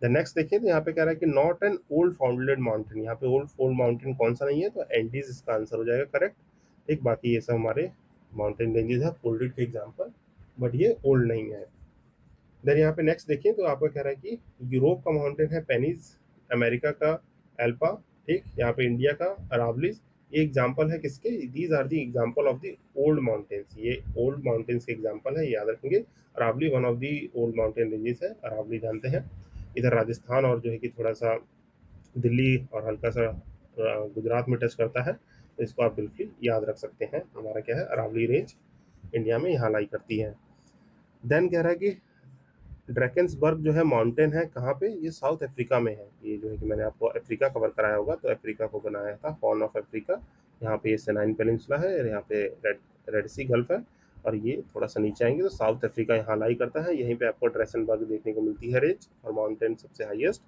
द नेक्स्ट देखिए, तो यहाँ पे कह रहा है कि not an old founded mountain, यहाँ पे ओल्ड फोल्ड माउंटेन कौन सा नहीं है, तो एंडीज इसका आंसर हो जाएगा करेक्ट। एक बाकी ये सब हमारे माउंटेन रेंजेस है फोल्डेड के एग्जाम्पल, बट ये ओल्ड नहीं है। देन यहाँ पे नेक्स्ट देखिए, तो आपका कह रहा है कि यूरोप का माउंटेन है पेनीज, अमेरिका का एल्पा, ठीक। यहाँ पे इंडिया का अरावलीज। ये एग्जाम्पल है किसके, these are the example of the old mountains, ये ओल्ड माउंटेन्स के एग्जाम्पल है, याद रखेंगे। Aravalli one of the old mountain ranges है, अरावली जानते हैं। इधर राजस्थान और जो है कि थोड़ा सा दिल्ली और हल्का सा गुजरात में टच करता है, तो इसको आप बिल्कुल याद रख सकते हैं। हमारा क्या है, अरावली रेंज इंडिया में यहाँ लाई करती है। देन कह रहा है कि ड्रैकेंसबर्ग जो है माउंटेन है कहाँ पे, ये साउथ अफ्रीका में है। ये जो है कि मैंने आपको अफ्रीका कवर कराया होगा, तो अफ्रीका को बनाया था, हॉर्न ऑफ अफ्रीका। यहाँ पे ये सेनाइन पेनिनसुला है, और यहाँ पे रेड सी गल्फ है, और ये थोड़ा सा नीचे आएंगे तो साउथ अफ्रीका यहाँ लाई करता है। यहीं पे आपको ड्रेसनबर्ग देखने को मिलती है रेंज, और माउंटेन सबसे हाईएस्ट,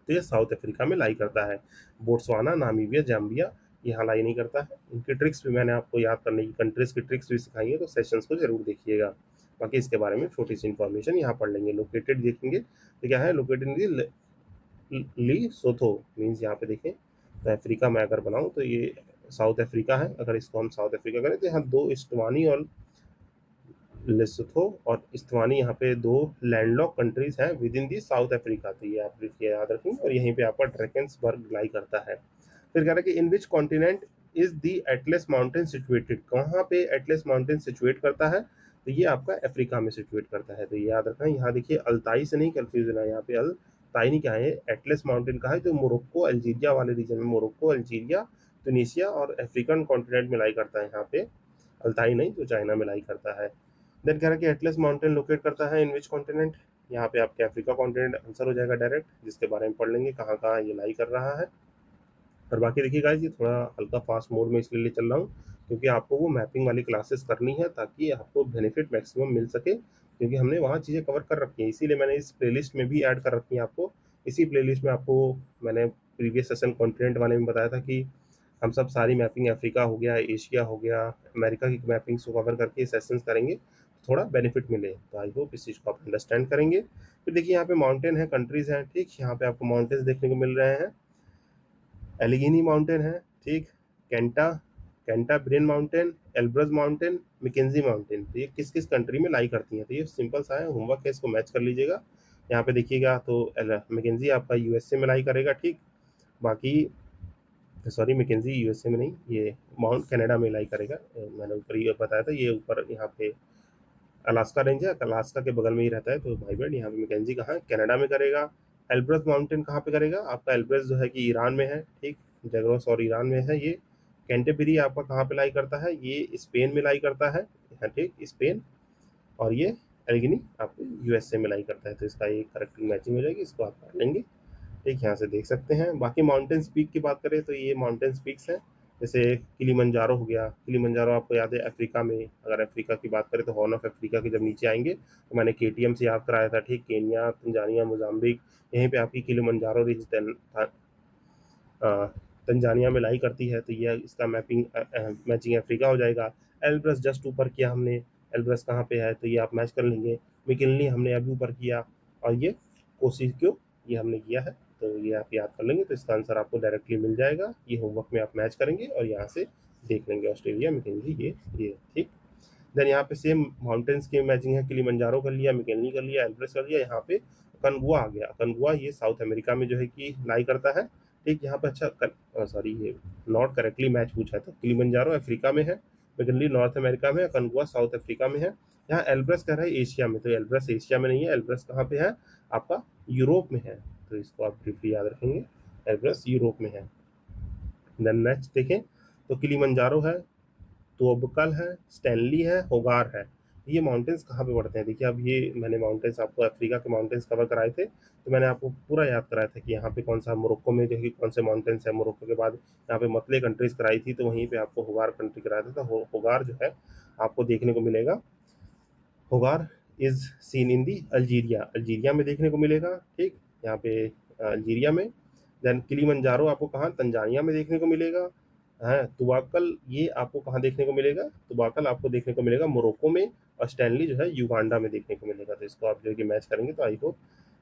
तो ये साउथ अफ्रीका में लाई करता है। बोट्सवाना, नामीबिया, जाम्बिया यहाँ लाई नहीं करता है। इनकी ट्रिक्स भी मैंने आपको याद करने की, कंट्रीज की ट्रिक्स भी सिखाई है, तो सेशंस को जरूर देखिएगा। बाकी इसके बारे में छोटी सी इन्फॉर्मेशन यहाँ पढ़ लेंगे। लोकेटेड देखेंगे तो क्या है, लोकेटेड इन ली सोथो, मीन्स यहाँ पे देखें तो अफ्रीका में अगर बनाऊँ तो ये साउथ अफ्रीका है। अगर इसको हम साउथ अफ्रीका करें तो यहाँ दो इस्टवानी और लेसोथो और इस्तानी, यहाँ पे दो लैंडलॉक कंट्रीज हैं with in the south Africa, तो ये आप लिखिए, याद रखेंगे। और यहीं पे आपका ड्रैकेंसबर्ग लाई करता है। फिर कह रहा है कि in which continent is the Atlas mountain situated, कहाँ पे एटलस माउंटेन सिचुएट करता है, तो ये आपका अफ्रीका में सिचुएट करता है। तो ये याद रखना, यहाँ देखिए अल्ताई से नहीं कंफ्यूजन है, यहाँ पे अल्ताई नहीं क्या है, एटलस माउंटेन का है, जो मोरक्को अल्जीरिया वाले रीजन में, मोरक्को अल्जीरिया ट्यूनीशिया और अफ्रीकन कॉन्टिनेंट में लाई करता है। यहाँ पे अल्ताई नहीं, जो चाइना में लाई करता है। देन कह रहा है कि एटलस माउंटेन लोकेट करता है इन विच कॉन्टिनेंट, यहाँ पे आपके अफ्रीका कॉन्टिनेंट आंसर हो जाएगा डायरेक्ट, जिसके बारे में पढ़ लेंगे कहाँ कहाँ ये लाई कर रहा है। और बाकी देखिए गाइस, ये थोड़ा हल्का फास्ट मोड में इसलिए चल रहा हूँ क्योंकि आपको वो मैपिंग वाली क्लासेस करनी है, ताकि आपको बेनिफिट मैक्सिमम मिल सके, क्योंकि हमने वहाँ चीज़ें कवर कर रखी हैं, इसीलिए मैंने इस प्लेलिस्ट में भी ऐड कर रखी है आपको। इसी प्लेलिस्ट में आपको मैंने प्रीवियस सेशन कॉन्टिनेंट वाले में बताया था कि हम सब सारी मैपिंग, अफ्रीका हो गया, एशिया हो गया, अमेरिका की मैपिंग्स को कवर करके सेशंस करेंगे, तो थोड़ा बेनिफिट मिले। तो आई होप इस चीज़ को आप अंडरस्टैंड करेंगे। फिर देखिए यहाँ पे माउंटेन है, कंट्रीज हैं, ठीक। यहाँ पे आपको माउंटेन्स देखने को मिल रहे हैं। एलिगिनी माउंटेन है, ठीक। कैंटा Cantabrian mountain, Elbrus mountain, Mackenzie mountain, तो ये किस किस कंट्री में लाई करती हैं, तो ये सिंपल सा है, होमवर्क है, इसको मैच कर लीजिएगा। यहाँ पे देखिएगा तो मैकेंजी आपका यूएसए में लाई करेगा, ठीक। बाकी सॉरी, मैकेंजी यूएसए में नहीं, ये माउंट कनाडा में लाई करेगा। मैंने ऊपर ये बताया था, ये ऊपर यहाँ पे अलास्का रेंज है, अलास्का के बगल में ही रहता है, तो भाई बहन यहाँ पे मैकेंजी कहाँ है, कनाडा में करेगा। एल्ब्रस माउंटेन कहाँ पे करेगा, आपका एल्ब्रस जो है कि ईरान में है, ठीक। जगरोस और ईरान में है ये। कैंटेबरी आपका कहाँ पे लाई करता है, ये स्पेन में लाई करता है, यहाँ ठीक, स्पेन। और ये एल्गिनी आपको यूएसए में लाई करता है, तो इसका ये करेक्ट मैचिंग हो जाएगी, इसको आप कर लेंगे, ठीक। यहाँ से देख सकते हैं। बाकी माउंटेन पीक की बात करें तो ये माउंटेन पीक्स हैं, जैसे किलीमंजारो हो गया। किलीमंजारो आपको याद है अफ्रीका में, अगर अफ्रीका की बात करें तो हॉर्न ऑफ अफ्रीका के जब नीचे आएंगे तो मैंने केटीएम से याद कराया था, ठीक। केन्या, तंजानिया, मोजाम्बिक, यहीं पे आपकी किलीमंजारो रिज तंजानिया में लाई करती है, तो ये इसका मैपिंग मैचिंग अफ्रीका हो जाएगा। एल्ब्रस जस्ट ऊपर किया हमने, एल्ब्रस कहाँ पे है, तो ये आप मैच कर लेंगे। मिकिनली हमने अभी ऊपर किया, और ये कोशिश क्यों, ये हमने किया है, तो ये आप याद कर लेंगे, तो इसका आंसर आपको डायरेक्टली मिल जाएगा। ये होमवर्क में आप मैच करेंगे और यहाँ से देख लेंगे, ऑस्ट्रेलिया, मिकिनली, ये ठीक। देन यहाँ पे सेम माउंटेन्स की मैचिंग है, किलीमंजारो कर लिया, मिकिनली कर लिया, एल्ब्रस कर लिया। यहाँ पे कनगुआ आ गया, कनगुआ ये साउथ अमेरिका में जो है कि लाई करता है, ठीक। यहाँ पे अच्छा सॉरी, ये नॉट करेक्टली मैच पूछा था। किलीमंजारो अफ्रीका में है, मिकिनली नॉर्थ अमेरिका में है, कनगुआ साउथ अफ्रीका में है। यहाँ एल्ब्रस कह रहा है एशिया में, तो एल्ब्रस एशिया में नहीं है, एल्ब्रस कहाँ पे है, आपका यूरोप में है, तो इसको आप ब्रीफली याद रखेंगे, एल्ब्रस यूरोप में है। देन नेक्स्ट देखें तो किलीमंजारो है, तोबकल है, स्टैनली है, होगार है। ये माउंटेन्स कहाँ पे पड़ते हैं। देखिए अब ये मैंने माउंटेन्स आपको अफ्रीका के माउंटेन्स कवर कराए थे, तो मैंने आपको पूरा याद कराया था कि यहाँ पे कौन सा मोरक्को में देखिए कौन से माउंटेन्स है। मोरक्को के बाद यहाँ पे मतले कंट्रीज कराई थी, तो वहीं पे आपको होगार कंट्री कराया था। तो होगार जो है आपको देखने को मिलेगा, Hoggar is seen in the Algeria, Algeria में देखने को मिलेगा। ठीक, यहाँ पे अल्जीरिया में। देन किलीमंजारो आपको कहाँ, तंजानिया में देखने को मिलेगा। है तुबाकल, ये आपको कहाँ देखने को मिलेगा, तुबाकल आपको देखने को मिलेगा मोरक्को में। और स्टैनली जो है युगांडा में देखने को मिलेगा। तो इसको आप जो है कि मैच करेंगे तो आई होप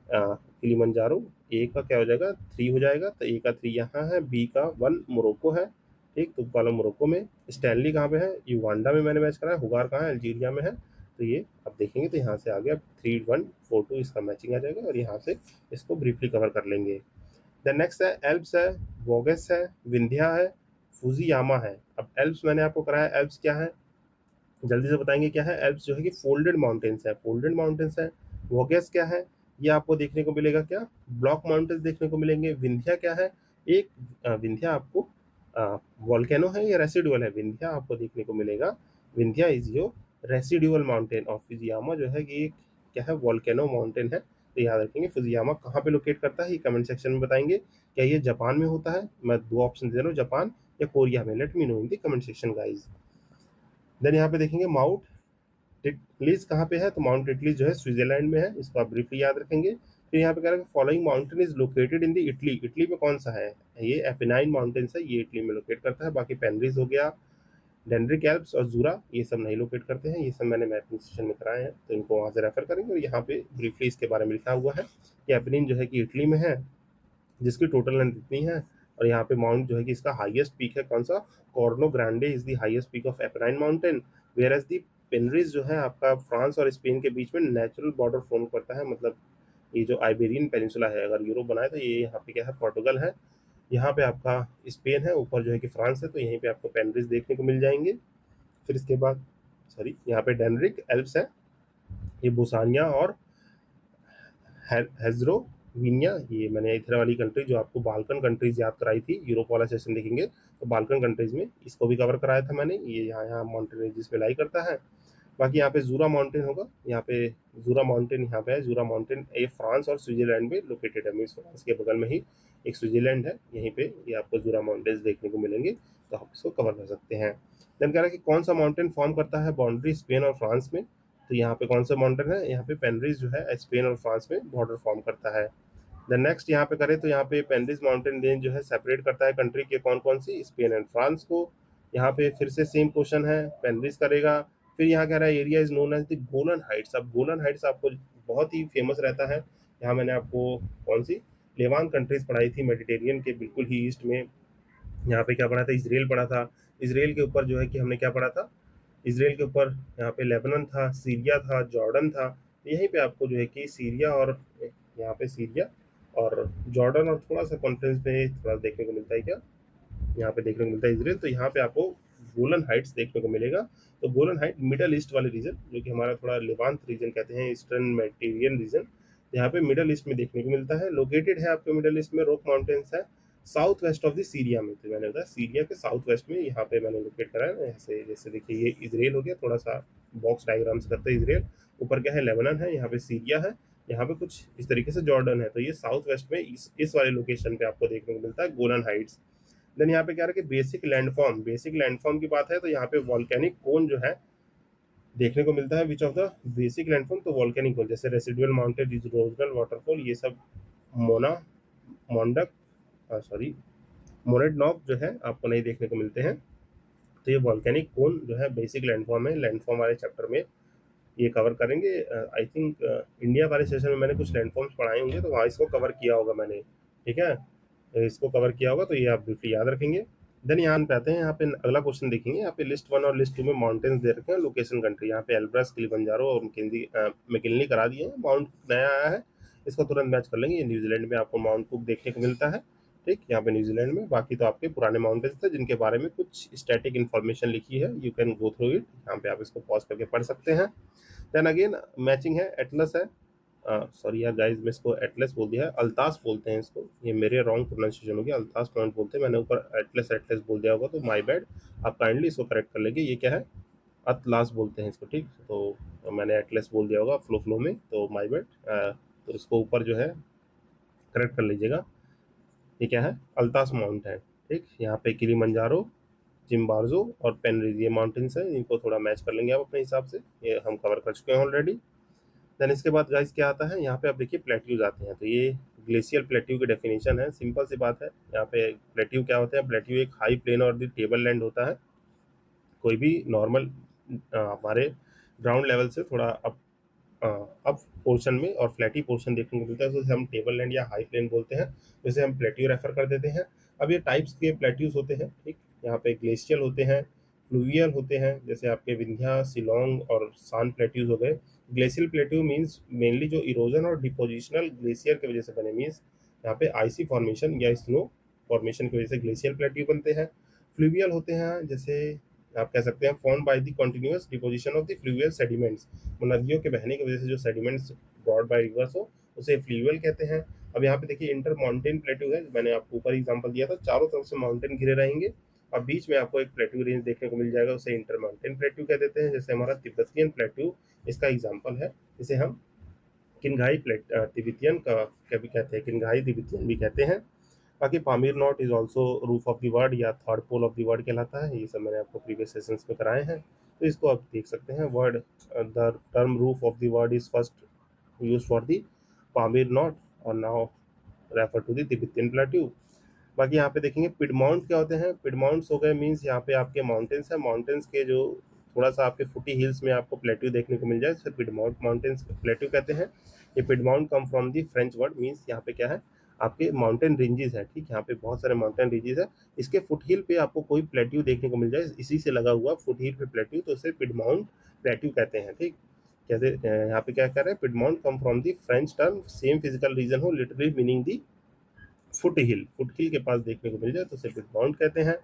किलीमंजारो ए का क्या हो जाएगा, 3 हो जाएगा। तो ए का 3 यहाँ है, बी का 1 मोरक्को है। ठीक, तुबाकल मोरक्को में। स्टैनली कहाँ पे है, युगांडा में मैंने मैच करा है। हुगार कहाँ है, अल्जीरिया में है। तो ये आप देखेंगे तो यहाँ से आ गया 3-1-4-2 इसका मैचिंग आ जाएगा, और यहाँ से इसको ब्रीफली कवर कर लेंगे। देन नेक्स्ट है एल्प्स है, वोगस है, विंध्या है, फुजियामा है। अब एल्प्स मैंने आपको कराया, एल्प्स क्या है जल्दी से बताएंगे क्या है। एल्प्स जो है कि फोल्डेड माउंटेन्स है, फोल्डेड माउंटेन्स है। वोगस क्या है, ये आपको देखने को मिलेगा क्या, ब्लॉक माउंटेन्स देखने को मिलेंगे। विंध्या क्या है, एक विंध्या आपको वॉल्केनो है या रेसिडुअल है, विंध्या आपको देखने को मिलेगा। Vindhya is your residual mountain of Fujiyama, जो है कि एक क्या है, वॉल्केनो माउंटेन है। तो याद रखेंगे फुजियामा कहाँ पे लोकेट करता है, ये कमेंट सेक्शन में बताएंगे। क्या ये जापान में होता है, मैं 2 ऑप्शन दे रहा हूँ, जापान या कोरिया में। Let me know in the comment section guys. Then यहाँ पे देखेंगे माउंट टिटलिस कहाँ पे है, तो माउंट टिटलिस जो है स्विट्जरलैंड में है, इसको आप ब्रीफली याद रखेंगे। फिर यहाँ पे कह रहा है following mountain is located in the Italy, Italy में कौन सा है, ये एपिनाइन माउंटेन्स है, ये इटली में लोकेट करता है। बाकी पेनरिस हो गया, डेंड्रिक एल्प्स और जूरा, ये सब नहीं लोकेट करते हैं। ये सब मैंने मैपिंग सेशन में कराए हैं, तो इनको वहाँ से रेफर करेंगे। और यहाँ पे ब्रीफली इसके बारे में लिखा हुआ है कि एपिनिन जो है कि इटली में है, जिसकी टोटल लेंथ इतनी है। और यहाँ पे माउंट जो है कि इसका हाईएस्ट पीक है कौन सा, Corno Grande is the highest peak of Apennine mountain. Whereas the दी पेनरिस जो है आपका फ्रांस और स्पेन के बीच में नेचुरल बॉर्डर फॉर्म करता है। मतलब ये जो आइबेरियन पेनिनसुला है, अगर यूरोप बनाए तो ये यहाँ पे क्या है, पोर्टुगल है। यहाँ पे आपका स्पेन है, ऊपर जो है कि फ्रांस है। तो यहीं पे आपको पेनरिस देखने को मिल जाएंगे। फिर इसके बाद सॉरी यहाँ पे डेनरिक एल्प्स है, ये बुसानिया और हेज़रोविनिया, ये मैंने इधर वाली कंट्री जो आपको बाल्कन कंट्रीज याद कराई थी, यूरोप वाला सेशन देखेंगे तो बाल्कन कंट्रीज में इसको भी कवर कराया था मैंने। ये यहाँ यहाँ माउंटेन रेंजेस में लाई करता है। बाकी यहाँ पे जूरा माउंटेन होगा, यहाँ पे जूरा माउंटेन यहाँ पे है। जूरा माउंटेन ये फ्रांस और स्विट्जरलैंड में लोकेटेड है, मीन्स फ्रांस के बगल में ही एक स्विट्जरलैंड है, यहीं पे ये आपको जूरा माउंटेन्स देखने को मिलेंगे। तो आप इसको कवर कर सकते हैं। देन कह रहा है कि कौन सा माउंटेन फॉर्म करता है बाउंड्री स्पेन और फ्रांस में, तो यहाँ पे कौन सा माउंटेन है, यहाँ पे पेनरिस जो है स्पेन और फ्रांस में बॉर्डर फॉर्म करता है। देन नेक्स्ट यहाँ पे करें तो यहाँ पे पेनरिस माउंटेन रेंज जो है सेपरेट करता है कंट्री के कौन कौन सी, स्पेन एंड फ्रांस को। यहाँ पे फिर से सेम क्वेश्चन है, पेनरिस करेगा। फिर यहाँ कह रहा है area is known as the Golan Heights. अब गोलन हाइट्स आपको बहुत ही फेमस रहता है। यहाँ मैंने आपको कौन सी लेवान कंट्रीज पढ़ाई थी, मेडिटेरियन के बिल्कुल ही ईस्ट में। यहाँ पे क्या पढ़ा था, इसराइल पढ़ा था। इसराइल के ऊपर जो है कि हमने क्या पढ़ा था, इसराइल के ऊपर यहाँ पे लेबनान था, सीरिया था, जॉर्डन था। यहीं पे आपको जो है कि सीरिया और यहाँ पे सीरिया और जॉर्डन और थोड़ा सा कॉन्फ्रेंस में थोड़ा देखने को मिलता है क्या, यहाँ पे देखने को मिलता है इसराइल। तो यहाँ पे आपको गोलन हाइट्स देखने को मिलेगा। तो गोलन हाइट मिडल ईस्ट वाले रीजन, जो कि हमारा थोड़ा लेवांत रीजन कहते हैं, ईस्टर्न मेडिटेरियन रीजन, यहाँ पे मिडल ईस्ट में देखने को मिलता है। लोकेटेड है आपके मिडल ईस्ट में, रॉक माउंटेन्स है south west of the Syria में। तो मैंने बताया सीरिया के साउथ वेस्ट में यहाँ पे मैंने लोकेट करा है। ऐसे जैसे देखिए ये इसराइल हो गया, थोड़ा सा बॉक्स डायग्राम से करते हैं इसराइल। ऊपर क्या है, लेबनान है, यहाँ पे सीरिया है, यहाँ पे कुछ इस तरीके से जॉर्डन है। तो ये साउथ वेस्ट में इस वाले लोकेशन पे आपको देखने को मिलता है गोलन हाइट्स। देन यहाँ पे क्या है कि बेसिक लैंडफॉर्म, बेसिक लैंडफॉर्म की बात है तो यहाँ पे वॉल्केनिक कोन जो है देखने को मिलता है। विच ऑफ द बेसिक लैंडफॉर्म, तो वॉल्केनिक कोन जैसे रेसिडुअल माउंटेन, रोजगल वाटरफॉल, ये सब मोना मोंडक सॉरी मोरेडनॉक जो है आपको नहीं देखने को मिलते हैं। तो ये वॉल्केनिक कोन जो है बेसिक लैंडफॉर्म है। लैंडफॉर्म वाले चैप्टर में ये कवर करेंगे। आई थिंक इंडिया वाले सेशन में मैंने कुछ लैंडफॉर्म्स पढ़ाए होंगे, तो वहाँ इसको कवर किया होगा मैंने। ठीक है, इसको कवर किया होगा, तो ये आप ब्रीफली याद रखेंगे। देन यहाँ पे आते हैं, यहाँ पे अगला क्वेश्चन देखेंगे। यहाँ पे लिस्ट 1 और लिस्ट 2 में माउंटेन्स दे रखे हैं, लोकेशन कंट्री। यहाँ पे एल्ब्रस, किलिमंजारो और मैकिन्ली करा दिए हैं। माउंट नया आया है, इसको तुरंत मैच कर लेंगे। ये न्यूजीलैंड में आपको माउंट कुक देखने को मिलता है। ठीक, यहाँ पे न्यूजीलैंड में। बाकी तो आपके पुराने माउंटेन्स थे जिनके बारे में कुछ स्टैटिक इन्फॉर्मेशन लिखी है, you can go through it. यहाँ पे आप इसको पॉज करके पढ़ सकते हैं। देन अगेन मैचिंग है, एटलस है, सॉरी यार गाइस मैं इसको एटलस बोल दिया है, अल्तास बोलते हैं इसको, ये मेरे रॉन्ग प्रोनाउंसिएशन हो गया। अल्तास पॉइंट बोलते हैं, मैंने ऊपर एटलस एटलस बोल दिया होगा, तो माय बैड। आप काइंडली इसको करेक्ट कर लेंगे। ये क्या है, अतलास बोलते हैं इसको, ठीक। तो मैंने एटलस बोल दिया होगा फ्लो में, तो माय बैड। तो इसको ऊपर जो है करेक्ट कर लीजिएगा। ये क्या है, अल्तास माउंट है, ठीक। यहाँ पे किलीमंजारो, जिम्बार्जो और पेनरिज ये माउंटेन्स हैं, इनको थोड़ा मैच कर लेंगे आप अपने हिसाब से, ये हम कवर कर चुके हैं ऑलरेडी। देन इसके बाद गाइस क्या आता है, यहाँ पे आप देखिए प्लेट्यूज आते हैं। तो ये ग्लेशियल प्लेट्यू की डेफिनेशन है, सिंपल सी बात है। यहाँ पे प्लेट्यू क्या होते हैं, प्लेट्यू एक हाई प्लेन और द टेबल लैंड होता है। कोई भी नॉर्मल हमारे ग्राउंड लेवल से थोड़ा अप पोर्शन में और फ्लैटी पोर्शन देखने को मिलता है, तो उसे हम टेबल लैंड या हाई प्लेन बोलते हैं, जिसे हम प्लेट्यू रेफर कर देते हैं। अब ये टाइप्स के प्लेट्यूज होते हैं, ठीक। यहाँ पे ग्लेशियल होते हैं, फ्लूवियल होते हैं, जैसे आपके विंध्या, शिलोंग और सान प्लेट्यूज हो गए। ग्लेशियल प्लेट्यू मीन्स मेनली जो इरोजन और डिपोजिशनल ग्लेशियर की वजह से बने, मीन्स यहाँ पे आइसी फॉर्मेशन या स्नो फॉर्मेशन की वजह से ग्लेशियल प्लेट्यू बनते हैं। फ्लूवियल होते हैं, जैसे आप कह सकते हैं form by the continuous deposition of the fluvial sediments, नदियों के बहने की वजह से जो सेडिमेंट्स ब्रॉड बाय रिवर्स हो उसे फ्लूवियल कहते हैं। अब यहाँ पे देखिए इंटर माउंटेन प्लेट्यू है, मैंने आपको ऊपर एग्जांपल दिया था, चारों तरफ से माउंटेन घिरे रहेंगे और बीच में आपको एक प्लेट्यू रेंज देखने को मिल जाएगा, उसे इंटर माउंटेन प्लेट्यू कह देते हैं। जैसे हमारा तिब्बतियन प्लेट्यू इसका एग्जाम्पल है, इसे हम किन्घाई तिब्बतियन का क्या भी कहते हैं, किन्घाई तिब्बतियन भी कहते हैं। बाकी Pamir knot is also roof of the world या third pole of the world कहलाता है, ये सब मैंने आपको प्रीवियस सेशंस में कराए हैं, तो इसको आप देख सकते हैं। Word the term roof of the world is first use for the Pamir knot और now refer to the Tibetan plateau. बाकी यहाँ पे देखेंगे पिडमाउंट क्या होते हैं, पिडमाउंट्स हो गए मीन्स यहाँ पे आपके माउंटेन्स हैं, माउंटेन्स के जो थोड़ा सा आपके फुटी हिल्स में आपको प्लेट्यू देखने को मिल जाए, इसे पिडमाउंट माउंटेन्स प्लेट्यू कहते हैं। ये Piedmont come from the French word, means यहाँ पे क्या है, आपके माउंटेन रेंजेस है, ठीक। यहाँ पे बहुत सारे माउंटेन रेंजेस है, इसके फुट हिल पे आपको कोई प्लेट्यू देखने को मिल जाए इसी से लगा हुआ फुट हिल पे प्लेट्यू, तो इसे पिडमाउंट प्लेट्यू कहते हैं, ठीक। कहते यहाँ पे क्या कह रहे हैं, piedmont come from the French term same physical region हो, literally meaning the foot hill के पास देखने को मिल जाए तो उसे पिट माउंट कहते हैं।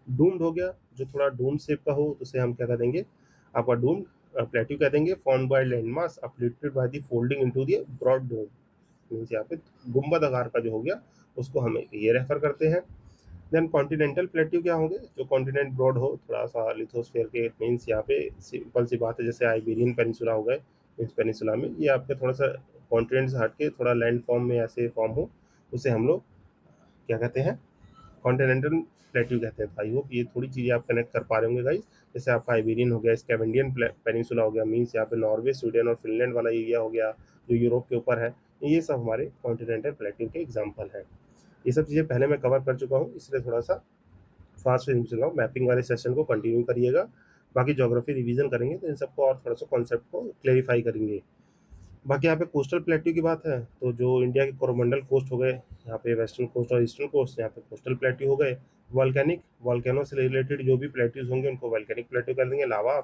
डूम्ड हो गया, जो थोड़ा डूम शेप का हो तो उसे हम क्या कह देंगे, आपका डूम्ड प्लेट्यू कह देंगे। Form by land mass uplifted by the folding into the broad dome, means यहाँ पे गुंबद आकार का जो हो गया उसको हम ये रेफर करते हैं। देन कॉन्टिनेंटल प्लेट्यू क्या होंगे, जो कॉन्टिनेंट ब्रॉड हो थोड़ा सा लिथोस्फेयर के, मीन्स यहाँ पे सिंपल सी बात है, जैसे आइबेरियन पेनिसुला हो गए, इस पेनिसुला में ये आपके थोड़ा सा कॉन्टिनेंट से हट के थोड़ा लैंड फॉर्म में ऐसे फॉर्म हो, उसे हम लोग क्या कहते हैं, कॉन्टिनेंटल प्लेट्यू कहते हैं। तो आई होप ये थोड़ी चीज़ें आप कनेक्ट कर पा रहे होंगे गाइस। जैसे आपका आइबेरियन हो गया, स्कैवेंडियन पेनिनसुला हो गया, मीन्स यहाँ पे नॉर्वे, स्वीडन और फिनलैंड वाला एरिया हो गया जो यूरोप के ऊपर है, ये सब हमारे कॉन्टिनेंटल प्लेट्यू के एग्जाम्पल हैं। ये सब चीज़ें पहले मैं कवर कर चुका हूँ, इसलिए थोड़ा सा फास्ट में चल रहा हूँ। मैपिंग वाले सेशन को कंटिन्यू करिएगा, बाकी ज्योग्राफी रिवीजन करेंगे तो इन सबको और थोड़ा सा कॉन्सेप्ट को क्लेरिफाई करेंगे। बाकी यहाँ पे कोस्टल प्लेट्यू की बात है, तो जो इंडिया के कोरोमंडल कोस्ट हो गए, यहाँ पे वेस्टर्न कोस्ट और ईस्टर्न कोस्ट, यहाँ पे कोस्टल प्लेट्यू हो गए। वॉल्केनिक, वॉल्केनो से रिलेटेड जो भी प्लेट्यूज होंगे उनको वॉल्केनिक प्लेट्यू कर देंगे। लावा,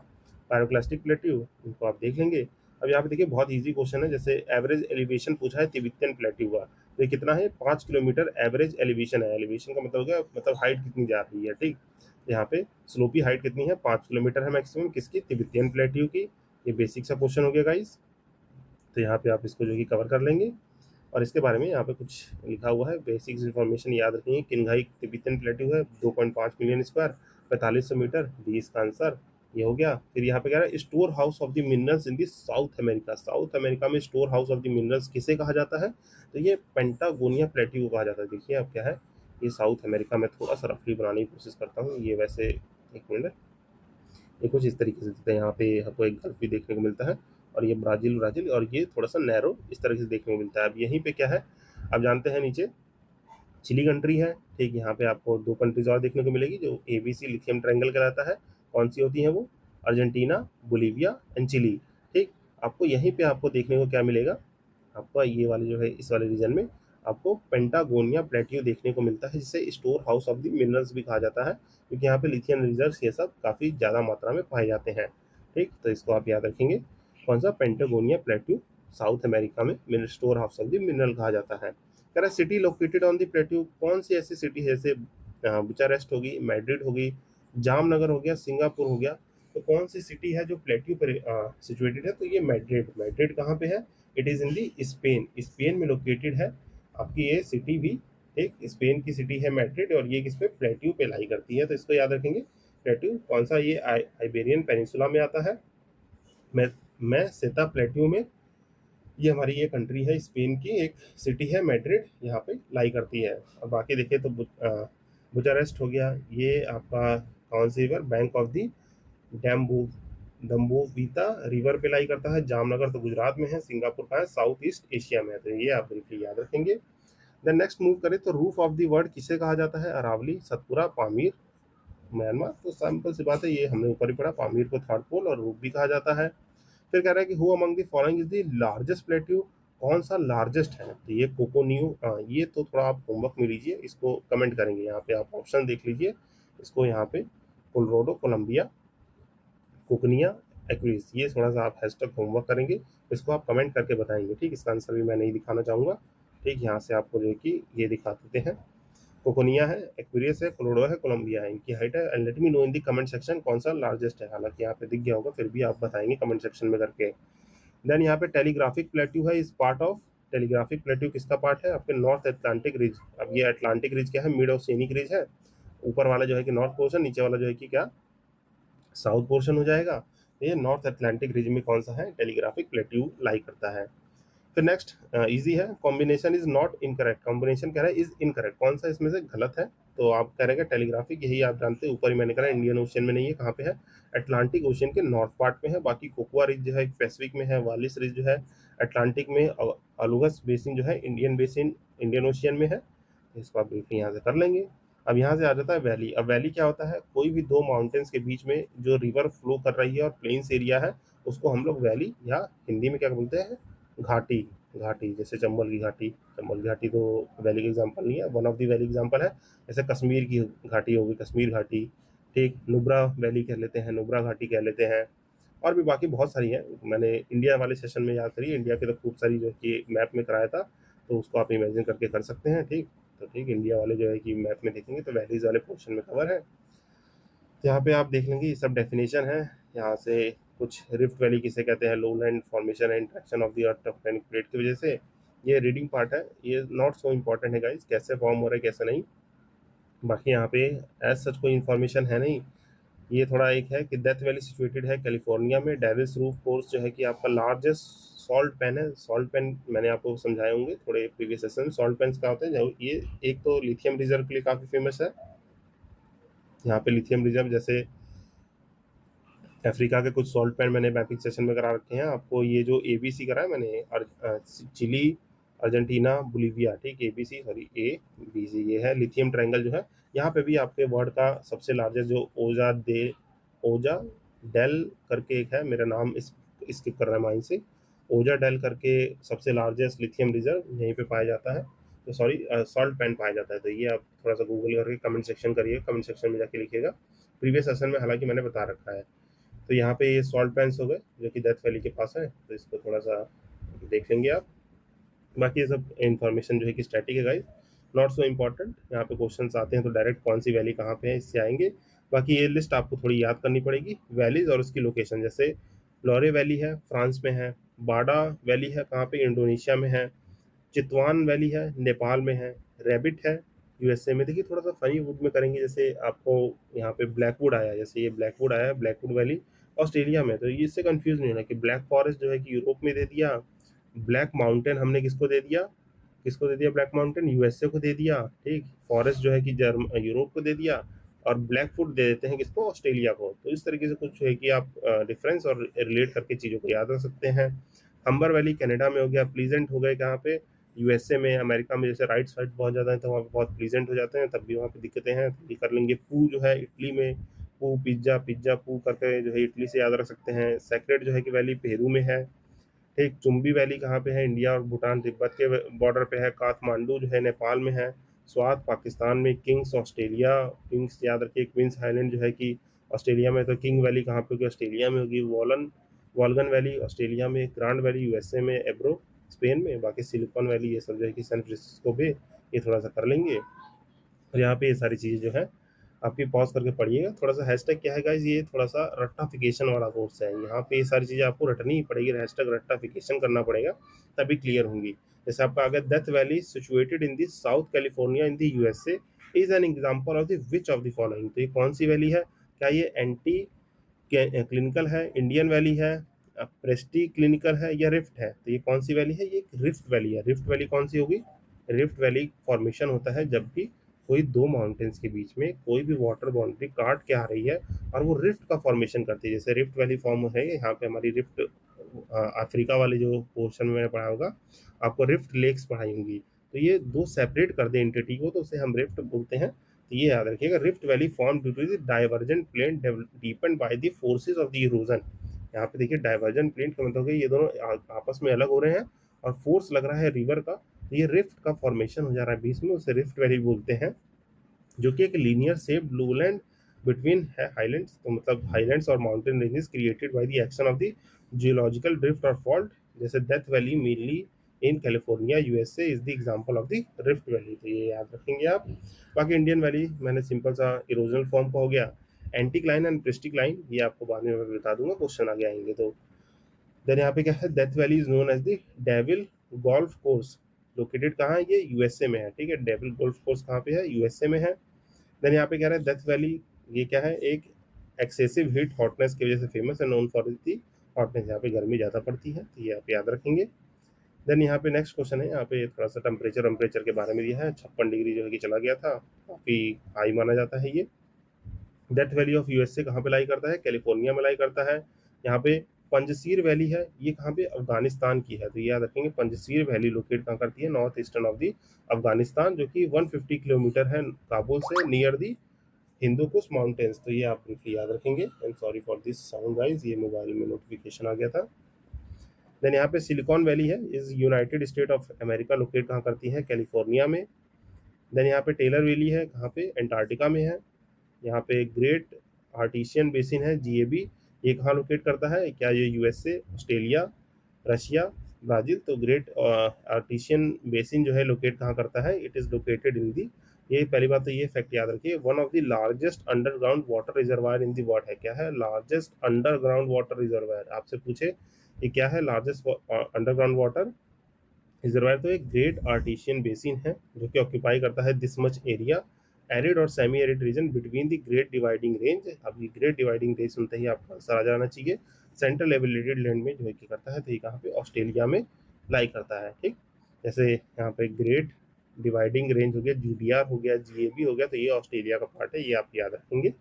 पायरोक्लास्टिक प्लेट्यू, इनको आप देख लेंगे। अब यहाँ पे देखिए बहुत इजी क्वेश्चन है, जैसे एवरेज एलिवेशन पूछा है तिब्बतियन प्लेट्यू का, तो ये कितना है, 5 किलोमीटर एवरेज एलिवेशन है। एलिवेशन का मतलब हो गया, मतलब हाइट कितनी जा रही है, ठीक। यहाँ पे स्लोपी हाइट कितनी है, 5 किलोमीटर है मैक्सिमम, किसकी, तिब्बतियन प्लेट्यू की। ये बेसिक सा क्वेश्चन हो गया गाइस, तो यहाँ पे आप इसको जो कि कवर कर लेंगे। और इसके बारे में यहाँ पे कुछ लिखा हुआ है, बेसिक इन्फॉर्मेशन याद रखिए। किन्घाई तिब्बतियन प्लेट्यू है, 2.5 मिलियन स्क्वायर, 4500 मीटर, डी इसका आंसर ये हो गया। फिर यहाँ पे कह रहा है store house of the minerals in the South America. South America में store house of the minerals किसे कहा जाता है, तो ये पेंटागोनिया प्लेट्यू को कहा जाता है। देखिए अब क्या है, ये साउथ अमेरिका में, थोड़ा सा रफली बनाने की कोशिश करता हूँ ये, वैसे एक मिनट, ये कुछ इस तरीके से दिखता है। यहाँ पे आपको एक गल्फ भी देखने को मिलता है, और ये ब्राज़ील ब्राज़ील, और ये थोड़ा सा नैरो इस तरह से देखने को मिलता है। अब यहीं पे क्या है, आप जानते हैं नीचे चिली कंट्री है, ठीक। यहाँ पे आपको 2 कंट्रीज और देखने को मिलेगी जो एबीसी लिथियम ट्रायंगल कहलाता है। कौन सी होती है वो, अर्जेंटीना, बोलीविया एंड चिली, ठीक। आपको यहीं पे आपको देखने को क्या मिलेगा, आपका ये वाले जो है इस वाले रीजन में आपको पेंटागोनिया प्लेट्यू देखने को मिलता है, जिसे store house of the minerals भी कहा जाता है, क्योंकि यहाँ पे लिथियम रिजर्व्स ये सब काफ़ी ज़्यादा मात्रा में पाए जाते हैं, ठीक। तो इसको आप याद रखेंगे, कौन सा, पेंटागोनिया प्लेट्यू साउथ अमेरिका में store house of the mineral कहा जाता है। कह रहा है city located on the plateau, कौन सी ऐसी सिटी है, जैसे बुचारेस्ट होगी, मैड्रिड होगी, जामनगर हो गया, सिंगापुर हो गया, तो कौन सी सिटी है जो प्लेट्यू पर सिचुएटेड है, तो ये मैड्रिड। मैड्रिड कहाँ पे है, it is in the Spain, Spain में लोकेटेड है आपकी ये सिटी भी, एक स्पेन की सिटी है मैड्रिड, और ये किस पे, प्लेट्यू पे लाई करती है, तो इसको याद रखेंगे। प्लेट्यू कौन सा, ये आइबेरियन पेनिनसुला में आता है। मेसेता प्लेट्यू में, ये हमारी ये कंट्री है स्पेन की, एक सिटी है मैड्रिड, यहाँ पे लाई करती है। और बाकी देखिए तो बुचारेस्ट हो गया, ये आपका कौन सी रिवर, बैंक ऑफ दी डैम्बू दम्बोवीता रिवर पे लाई करता है। जामनगर तो गुजरात में है, सिंगापुर का है, साउथ ईस्ट एशिया में है, तो ये आप ब्रीफली याद रखेंगे। देन नेक्स्ट मूव करें तो रूफ ऑफ द वर्ल्ड किसे कहा जाता है, अरावली, सतपुरा, पामीर, म्यांमार। तो सिंपल सी बात है, ये हमने ऊपर ही पढ़ा, पामीर को थर्ड पोल और रूफ भी कहा जाता है। फिर कह रहा है कि who among the following is the largest plateau, कौन सा लार्जेस्ट है, तो ये कोकोनियो, ये तो थोड़ा आप होमवर्क में लीजिए, इसको कमेंट करेंगे, यहाँ पे आप ऑप्शन देख लीजिए, इसको यहाँ पे कोलोराडो, कोलंबिया, कुकनिया, एक्विस, ये थोड़ा सा आप हैशटैग होमवर्क करेंगे, इसको आप कमेंट करके बताएंगे, ठीक। इसका आंसर भी मैं नहीं दिखाना चाहूँगा, ठीक। यहाँ से आपको जो है कि ये दिखा देते हैं, कोकोनिया है, एक्वेरियस है, कोलोराडो है, कोलंबिया है, इनकी हाइट है। And let me know in the comment section कौन सा लार्जेस्ट है, हालांकि यहाँ पे दिख गया होगा, फिर भी आप बताएंगे कमेंट सेक्शन में करके। देन यहाँ पे टेलीग्राफिक प्लेट्यू है, इस पार्ट ऑफ, टेलीग्राफिक प्लेट्यू किसका पार्ट है, आपके नॉर्थ अटलांटिक रिज। अब ये अटलांटिक रिज क्या है, मिड ओशियनिक रिज है, ऊपर वाला जो है कि नॉर्थ पोर्शन, नीचे वाला जो है कि क्या साउथ पोर्शन हो जाएगा। ये नॉर्थ अटलांटिक रीजन में कौन सा है, टेलीग्राफिक प्लेट्यू लाई करता है। फिर नेक्स्ट इजी है, combination is not incorrect, combination कह रहा है इज इनकरेक्ट, कौन सा इसमें से गलत है, तो आप कह रहे हैं टेलीग्राफिक, यही आप जानते हैं, ऊपर ही मैंने कहा इंडियन ओशियन में नहीं है, कहाँ पे है, अटलांटिक ओशियन के नॉर्थ पार्ट में है। बाकी कोकोआ रिज जो है पैसिफिक में है, वालिस रिज जो है अटलांटिक में, अलुगस बेसिन जो है इंडियन बेसिन इंडियन ओशियन में है। इसको आप ब्रीफली यहाँ से कर लेंगे। अब यहाँ से आ जाता है वैली। अब वैली क्या होता है, कोई भी दो माउंटेन्स के बीच में जो रिवर फ्लो कर रही है और प्लेन्स एरिया है, उसको हम लोग वैली या हिंदी में क्या बोलते हैं, घाटी। घाटी जैसे चंबल की घाटी, चंबल की घाटी तो वैली का एग्जांपल नहीं है, one of the valley example है। जैसे कश्मीर की घाटी होगी, कश्मीर घाटी, ठीक। नुब्रा वैली कह लेते हैं, नुब्रा घाटी कह लेते हैं, और भी बाकी बहुत सारी हैं। मैंने इंडिया वाले सेशन में याद करी, इंडिया के तो खूब सारी जो है कि मैप में कराया था, तो उसको आप इमेजिन करके कर सकते हैं, ठीक। तो ठीक, इंडिया वाले जो है कि मैप में देखेंगे तो वैलीज वाले पोर्शन में कवर है। तो यहाँ पे आप देख लेंगे, ये सब डेफिनेशन है। यहाँ से कुछ रिफ्ट वैली किसे कहते हैं, lowland formation and interaction of the earth tectonic plate की वजह से। ये रीडिंग पार्ट है, ये नॉट सो इम्पॉर्टेंट है गाइस, कैसे फॉर्म हो रहा है कैसे नहीं। बाकी यहाँ पे एज सच कोई इन्फॉर्मेशन है नहीं। ये थोड़ा एक है कि डेथ वैली सिचुएटेड है कैलिफोर्निया में। डेविल्स रूफ कोर्स जो है कि आपका लार्जेस्ट सॉल्ट पेन है। सॉल्ट पेन मैंने आपको समझाए होंगे थोड़े प्रीवियस सेशन में, सॉल्ट पेन्स क्या होते हैं, ये एक तो लिथियम रिजर्व के लिए काफ़ी फेमस है। यहाँ पे लिथियम रिजर्व जैसे अफ्रीका के कुछ सॉल्ट पैन मैंने मैपिंग सेशन में करा रखे हैं आपको। ये जो ABC करा है मैंने, चिली, अर्जेंटीना, बोलीविया, ठीक, ABC सॉरी ABC, ये है लिथियम ट्रायंगल जो है। यहाँ पे भी आपके वर्ल्ड का सबसे लार्जेस्ट जो ओजा डेल करके एक है, मेरा नाम इस स्किप कर रहा है माइंड से, ओजा डेल करके सबसे लार्जेस्ट लिथियम रिजर्व यहीं पे पाया जाता है। तो सॉरी सॉल्ट पैन पाया जाता है। तो ये आप थोड़ा सा गूगल करके कमेंट सेक्शन करिए, कमेंट सेक्शन में जाके लिखिएगा। प्रीवियस सेशन में हालांकि मैंने बता रखा है। तो यहाँ पे ये सॉल्ट पैंस हो गए जो कि डेथ वैली के पास है, तो इसको थोड़ा सा देख लेंगे आप। बाकी ये सब इन्फॉर्मेशन जो है कि स्टैटिक है गाइस, नॉट सो इम्पॉर्टेंट। यहाँ पे क्वेश्चंस आते हैं तो डायरेक्ट कौन सी वैली कहाँ पे है इससे आएंगे। बाकी ये लिस्ट आपको थोड़ी याद करनी पड़ेगी, वैलीज और उसकी लोकेशन। जैसे लॉरे वैली है, फ्रांस में है। बाडा वैली है, कहाँ पे, इंडोनेशिया में है। चितवान वैली है, नेपाल में है। रैबिट है, USA में। देखिए थोड़ा सा फनी वुड में करेंगे, जैसे आपको यहाँ पे ब्लैकवुड आया, जैसे ये ब्लैकवुड आया है, ब्लैकवुड वैली ऑस्ट्रेलिया में। तो ये इससे कंफ्यूज नहीं होना कि ब्लैक फॉरेस्ट जो है कि यूरोप में दे दिया, ब्लैक माउंटेन हमने किसको दे दिया, किसको दे दिया, ब्लैक माउंटेन USA को दे दिया, ठीक। फॉरेस्ट जो है कि यूरोप को दे दिया, और ब्लैक फुट दे देते हैं किसको, ऑस्ट्रेलिया को। तो इस तरीके से कुछ है कि आप डिफरेंस और रिलेट करके चीज़ों को याद रख सकते हैं। हम्बर वैली कनाडा में हो गया, प्लीजेंट हो गए कहाँ पे, USA में। अमेरिका में जैसे राइट्स वाइट बहुत ज़्यादा है तो वहाँ पे बहुत प्लीजेंट हो जाते हैं, तब भी वहाँ पे दिक्कतें हैं, तो ये कर लेंगे। पू जो है इटली में, पू पिज्जा, पिज्जा पू करके जो है इटली से याद रख सकते हैं। सेक्रेट जो है कि वैली पेरू में है, ठीक। चुम्बी वैली कहाँ पे है, इंडिया और भूटान तिब्बत के बॉर्डर पे है। काठमांडू जो है नेपाल में है। स्वात पाकिस्तान में। किंग्स ऑस्ट्रेलिया, किंग्स याद रखिए, क्वींस आइलैंड जो है कि ऑस्ट्रेलिया में। तो किंग वैली कहाँ पे होगी, ऑस्ट्रेलिया में होगी। वॉल्गन वैली ऑस्ट्रेलिया में। ग्रांड वैली USA में, एब्रो स्पेन में। बाकी सिलिकॉन वैली ये सब जो है कि सैन फ्रांसिस्को पे, ये थोड़ा सा कर लेंगे। और यहाँ पे ये सारी चीज़ें जो है आपकी पॉज करके पढ़िएगा। थोड़ा सा हैशटैग क्या है गाइज, ये थोड़ा सा रट्टाफिकेशन वाला कोर्स है, यहाँ पे ये सारी चीज़ें आपको रटनी ही पड़ेगी, हैशटैग रट्टाफिकेशन करना पड़ेगा, तभी क्लियर होंगी। जैसे आपका आगे, death valley situated in the south California in the USA is an example of the which of the following. तो ये कौन सी वैली है, क्या ये एंटी क्लिनिकल है, इंडियन वैली है, प्रेस्टी क्लिनिकल है या रिफ्ट है? तो ये कौन सी वैली है? ये रिफ्ट वैली है। रिफ्ट वैली कौन सी होगी? रिफ्ट वैली फॉर्मेशन होता है जब भी कोई दो माउंटेन्स के बीच में कोई भी वाटर बाउंड्री काट के आ रही है और वो रिफ्ट का फॉर्मेशन करती है। जैसे रिफ्ट वैली फॉर्म है यहाँ पे हमारी रिफ्ट, अफ्रीका वाले जो पोर्शन में पढ़ा होगा आपको, रिफ्ट लेक्स पढ़ाई होंगी। तो ये दो सेपरेट कर दे एंटिटी को तो उसे हम रिफ्ट बोलते हैं। तो ये याद रखिएगा, rift valley form due to the divergent plane deepened by the forces of the erosion. यहाँ पे देखिए डाइवर्जेंट प्लेन का मतलब है ये दोनों आपस में अलग हो रहे हैं और फोर्स लग रहा है रिवर का, तो ये रिफ्ट का फॉर्मेशन हो जा रहा है बीच में, उसे रिफ्ट वैली बोलते हैं। जो कि एक लीनियर शेप्ड लूलैंड बिटवीन है हाईलैंड्स, तो मतलब हाईलैंड्स और mountain ranges created by the action of the geological drift और फॉल्ट। जैसे death valley mainly in California USA is the example of the rift valley, तो ये याद रखेंगे आप। बाकी इंडियन वैली मैंने सिंपल सा इरोजनल फॉर्म का हो गया। एंटीक्लाइन एंड प्रिस्टिक्लाइन ये आपको बाद में मैं बता दूंगा, क्वेश्चन आगे आएंगे तो। देन यहाँ पे क्या है, Death Valley is known as the devil golf course, located कहाँ है? ये यूएसए में है, ठीक है। डेविल गोल्फ कोर्स कहाँ पे है? यूएसए में है। देन यहाँ पे कह रहा है डेथ वैली, ये क्या है? एक एक्सेसिव हीट हॉटनेस की वजह से फेमस है, नोन फॉर दी हॉटनेस, यहाँ पे गर्मी ज़्यादा पड़ती है, तो ये आप याद रखेंगे। देन यहाँ पे नेक्स्ट क्वेश्चन है, यहाँ पे थोड़ा सा टेम्परेचर के बारे में दिया है। 56 डिग्री जो है कि चला गया था, काफ़ी हाई माना जाता है ये। डेथ वैली ऑफ यूएसए कहाँ पे लाई करता है? कैलिफोर्निया में लाई करता है। यहाँ पे पंजसीर वैली है, ये कहाँ पे? अफगानिस्तान की है, तो ये याद रखेंगे। पंजसीर वैली लोकेट कहाँ करती है? North eastern of the Afghanistan, जो कि 150 किलोमीटर है काबुल से, near the Hindu Kush mountains, तो ये आप ब्रीफली याद रखेंगे। And sorry for this sound guys, ये मोबाइल में नोटिफिकेशन आ गया था। देन यहाँ पे सिलिकॉन वैली है, is United state of America, locate कहाँ करती है? कैलिफोर्निया में। देन यहाँ पे टेलर वैली है, कहाँ पे? एंटार्क्टिका में है। यहाँ पे ग्रेट आर्टिशियन बेसिन है, जीएबी, ये कहाँ लोकेट करता है? क्या ये यूएसए, ऑस्ट्रेलिया, रशिया, ब्राज़ील? तो ग्रेट आर्टिशियन बेसिन जो है लोकेट कहाँ करता है? इट इज़ लोकेटेड इन दी, ये पहली बात तो ये फैक्ट याद रखिए, one of the largest underground water reservoir in the world है। क्या है? Largest underground water reservoir. आपसे पूछे ये क्या है लार्जेस्ट अंडरग्राउंड वाटर रिजर्वायर, तो एक ग्रेट आर्टिशियन बेसिन है जो कि ऑक्यूपाई करता है दिस मच एरिया, एरिड और semi arid region between the great dividing range. अब ये ग्रेट डिवाइडिंग रेंज सुनते ही आपका आंसर आ जाना चाहिए। सेंट्रल एलिवेटेड लैंड में जो है कि करता है, तो ये कहाँ पे? ऑस्ट्रेलिया में लाई करता है, ठीक। जैसे यहाँ पे ग्रेट डिवाइडिंग रेंज हो गया, जीडीआर हो गया, जीएबी हो गया, तो ये ऑस्ट्रेलिया का पार्ट है, ये आप याद रखेंगे।